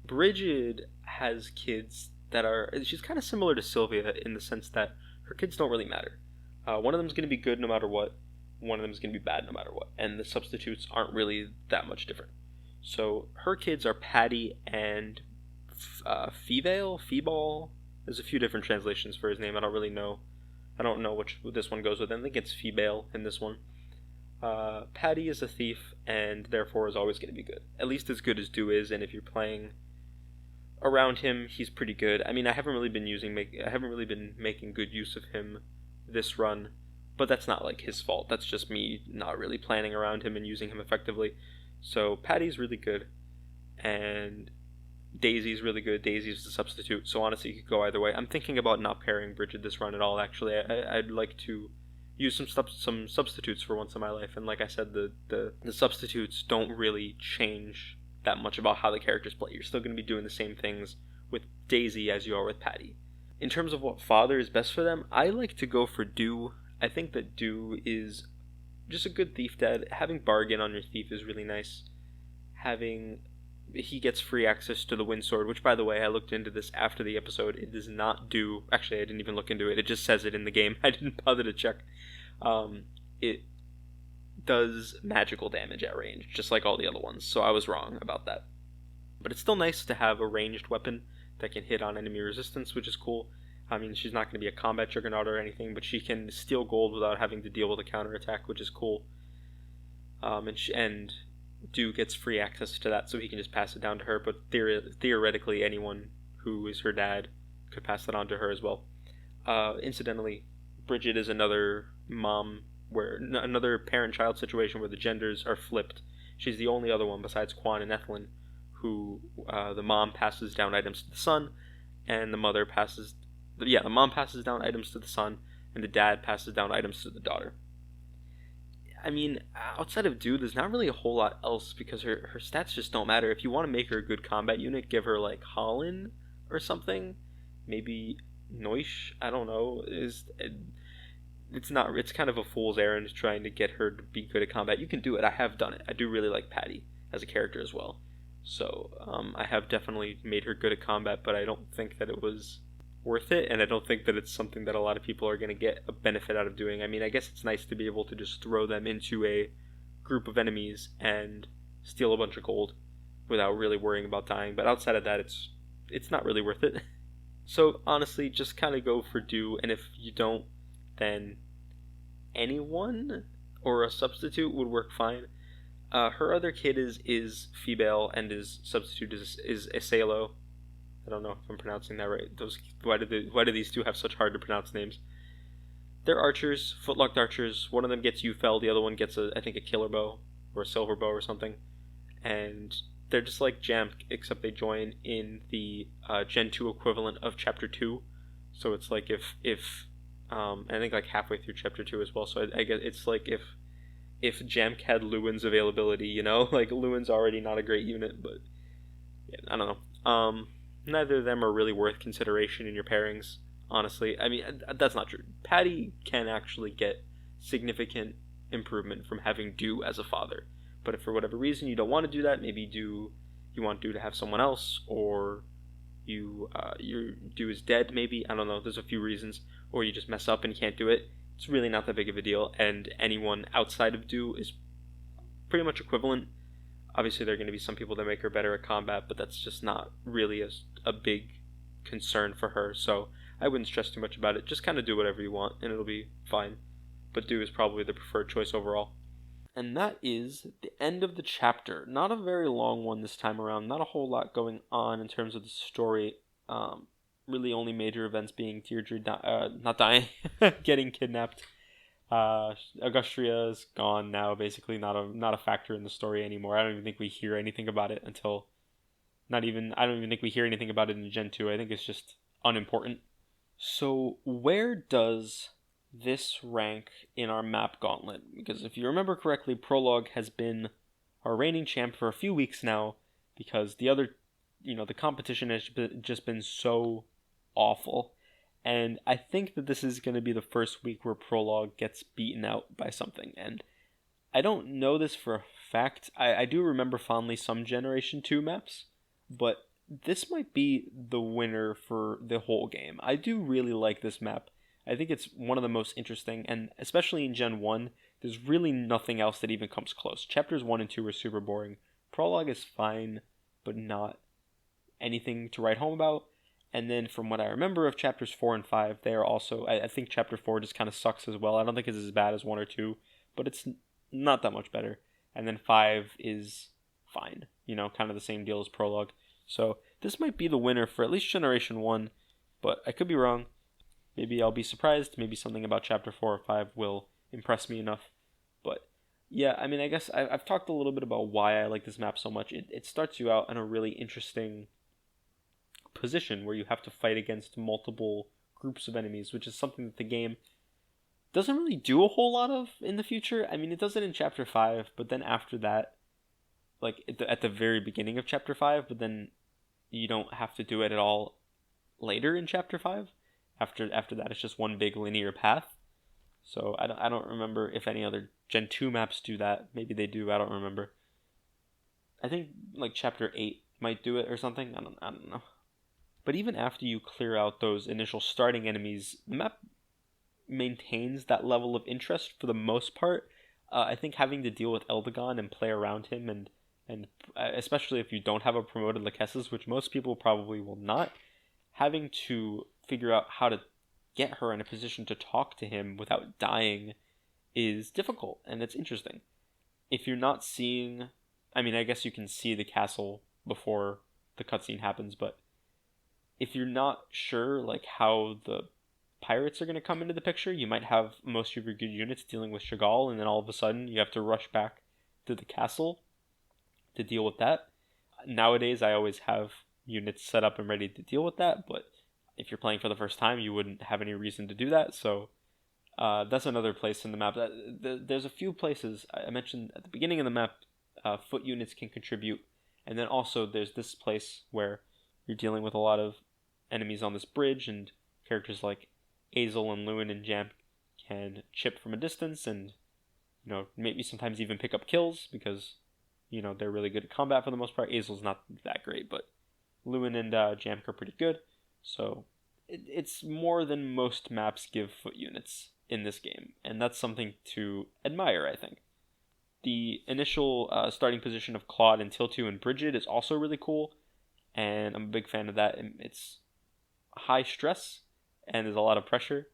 Brigid has kids she's kind of similar to Sylvia in the sense that her kids don't really matter. One of them is going to be good no matter what, one of them is going to be bad no matter what, and the substitutes aren't really that much different. So her kids are Patty and Feebal. There's a few different translations for his name. I don't really know. I don't know which this one goes with. I think it's Feebal in this one. Patty is a thief and therefore is always going to be good. At least as good as Dew is, and if you're playing around him, he's pretty good. I mean, I haven't really been making good use of him this run, but that's not like his fault. That's just me not really planning around him and using him effectively. So Patty's really good, and Daisy's really good. Daisy's the substitute, so honestly, you could go either way. I'm thinking about not pairing Brigid this run at all. Actually, I'd like to use some substitutes for once in my life, and like I said, the substitutes don't really change that much about how the characters play. You're still going to be doing the same things with Daisy as you are with Patty. In terms of what father is best for them, I like to go for Dew. I think that Dew is just a good thief dad. Having Bargain on your thief is really nice. Having he gets free access to the wind sword, which, by the way, I looked into this after the episode. It does not do... Actually, I didn't even look into it. It just says it in the game. I didn't bother to check. It does magical damage at range, just like all the other ones, so I was wrong about that. But it's still nice to have a ranged weapon that can hit on enemy resistance, which is cool. I mean, she's not going to be a combat juggernaut or anything, but she can steal gold without having to deal with a counterattack, which is cool. And Dew gets free access to that, so he can just pass it down to her, but theoretically anyone who is her dad could pass that on to her as well. Incidentally, Bridget is another parent-child situation where the genders are flipped. She's the only other one besides Quan and Ethelyn who the mom passes down items to the son, and the mom passes down items to the son, and the dad passes down items to the daughter. I mean, outside of Dew, there's not really a whole lot else because her stats just don't matter. If you want to make her a good combat unit, give her like Holland or something, maybe Noish. I don't know. It's kind of a fool's errand trying to get her to be good at combat. You can do it. I have done it. I do really like Patty as a character as well. So I have definitely made her good at combat, but I don't think that it was worth it, and I don't think that it's something that a lot of people are going to get a benefit out of doing. I mean, I guess it's nice to be able to just throw them into a group of enemies and steal a bunch of gold without really worrying about dying, but outside of that, it's not really worth it. So honestly, just kind of go for Dew, and if you don't, then anyone or a substitute would work fine. Her other kid is Feebale, and his substitute is Asalo. I don't know if I'm pronouncing that right. Why do these two have such hard to pronounce names? They're archers, footlocked archers. One of them gets U-Fell, the other one gets I think a killer bow or a silver bow or something. And they're just like Jamk, except they join in the Gen 2 equivalent of Chapter 2. So it's like if I think like halfway through Chapter 2 as well. So I guess it's like if Jamk had Lewin's availability, you know? Like, Lewin's already not a great unit, but yeah, I don't know. Neither of them are really worth consideration in your pairings, honestly. I mean, that's not true. Patty can actually get significant improvement from having Dew as a father. But if for whatever reason you don't want to do that, maybe you want Dew to have someone else, or your Dew is dead, maybe. I don't know, there's a few reasons. Or you just mess up and you can't do it. It's really not that big of a deal, and anyone outside of Dew is pretty much equivalent. Obviously, there are going to be some people that make her better at combat, but that's just not really a big concern for her, so I wouldn't stress too much about it. Just kind of do whatever you want, and it'll be fine. But Dew is probably the preferred choice overall. And that is the end of the chapter. Not a very long one this time around. Not a whole lot going on in terms of the story. Really only major events being Deirdre not dying, getting kidnapped. Augustria is gone now, basically not a factor in the story anymore. I don't even think we hear anything about it until I don't even think we hear anything about it in Gen 2. I think it's just unimportant. So where does this rank in our map gauntlet? Because if you remember correctly, Prologue has been our reigning champ for a few weeks now, because the competition has just been so awful. And I think that this is going to be the first week where Prologue gets beaten out by something. And I don't know this for a fact. I do remember fondly some Generation 2 maps, but this might be the winner for the whole game. I do really like this map. I think it's one of the most interesting, and especially in Gen 1, there's really nothing else that even comes close. Chapters 1 and 2 are super boring. Prologue is fine, but not anything to write home about. And then from what I remember of chapters 4 and 5, they are also... I think chapter 4 just kind of sucks as well. I don't think it's as bad as 1 or 2, but it's not that much better. And then 5 is fine. Kind of the same deal as Prologue. So this might be the winner for at least Generation 1, but I could be wrong. Maybe I'll be surprised. Maybe something about chapter 4 or 5 will impress me enough. But yeah, I mean, I guess I've talked a little bit about why I like this map so much. It starts you out in a really interesting position where you have to fight against multiple groups of enemies, which is something that the game doesn't really do a whole lot of in the future. I mean, it does it in chapter 5, but then after that, like at the very beginning of chapter 5, but then you don't have to do it at all later in chapter 5. After that, it's just one big linear path. So I don't remember if any other Gen 2 maps do that. Maybe they do, I don't remember. I think like chapter 8 might do it or something. I don't know. But even after you clear out those initial starting enemies, the map maintains that level of interest for the most part. I think having to deal with Eldigone and play around him, and especially if you don't have a promoted Lachesis, which most people probably will not, having to figure out how to get her in a position to talk to him without dying is difficult, and it's interesting. If you're not seeing, I mean, I guess you can see the castle before the cutscene happens, but if you're not sure like how the pirates are going to come into the picture, you might have most of your good units dealing with Chagall, and then all of a sudden you have to rush back to the castle to deal with that. Nowadays, I always have units set up and ready to deal with that, but if you're playing for the first time, you wouldn't have any reason to do that. So that's another place in the map. There's a few places I mentioned at the beginning of the map. Foot units can contribute, and then also there's this place where you're dealing with a lot of enemies on this bridge, and characters like Azel and Lewin and Jam can chip from a distance, and maybe sometimes even pick up kills because they're really good at combat for the most part. Azel's not that great, but Lewin and Jamk are pretty good. So it's more than most maps give foot units in this game, and that's something to admire, I think. The initial starting position of Claude and Tiltu and Bridget is also really cool, and I'm a big fan of that. It's high stress, and there's a lot of pressure,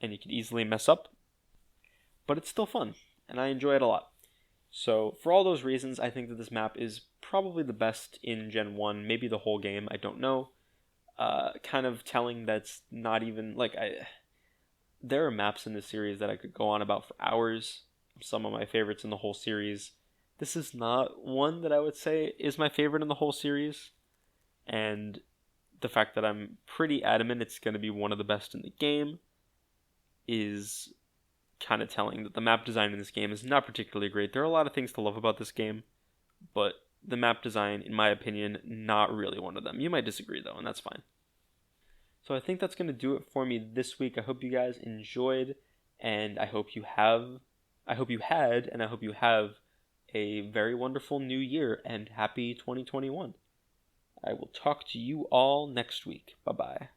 and you can easily mess up, but it's still fun, and I enjoy it a lot. So for all those reasons, I think that this map is probably the best in Gen 1, maybe the whole game, I don't know. Kind of telling that's not even, there are maps in this series that I could go on about for hours, some of my favorites in the whole series. This is not one that I would say is my favorite in the whole series, and the fact that I'm pretty adamant it's going to be one of the best in the game is kind of telling that the map design in this game is not particularly great. There are a lot of things to love about this game, but the map design, in my opinion, not really one of them. You might disagree though, and that's fine. So I think that's going to do it for me this week. I hope you guys enjoyed, and I hope you had, and I hope you have a very wonderful new year and happy 2021. I will talk to you all next week. Bye-bye.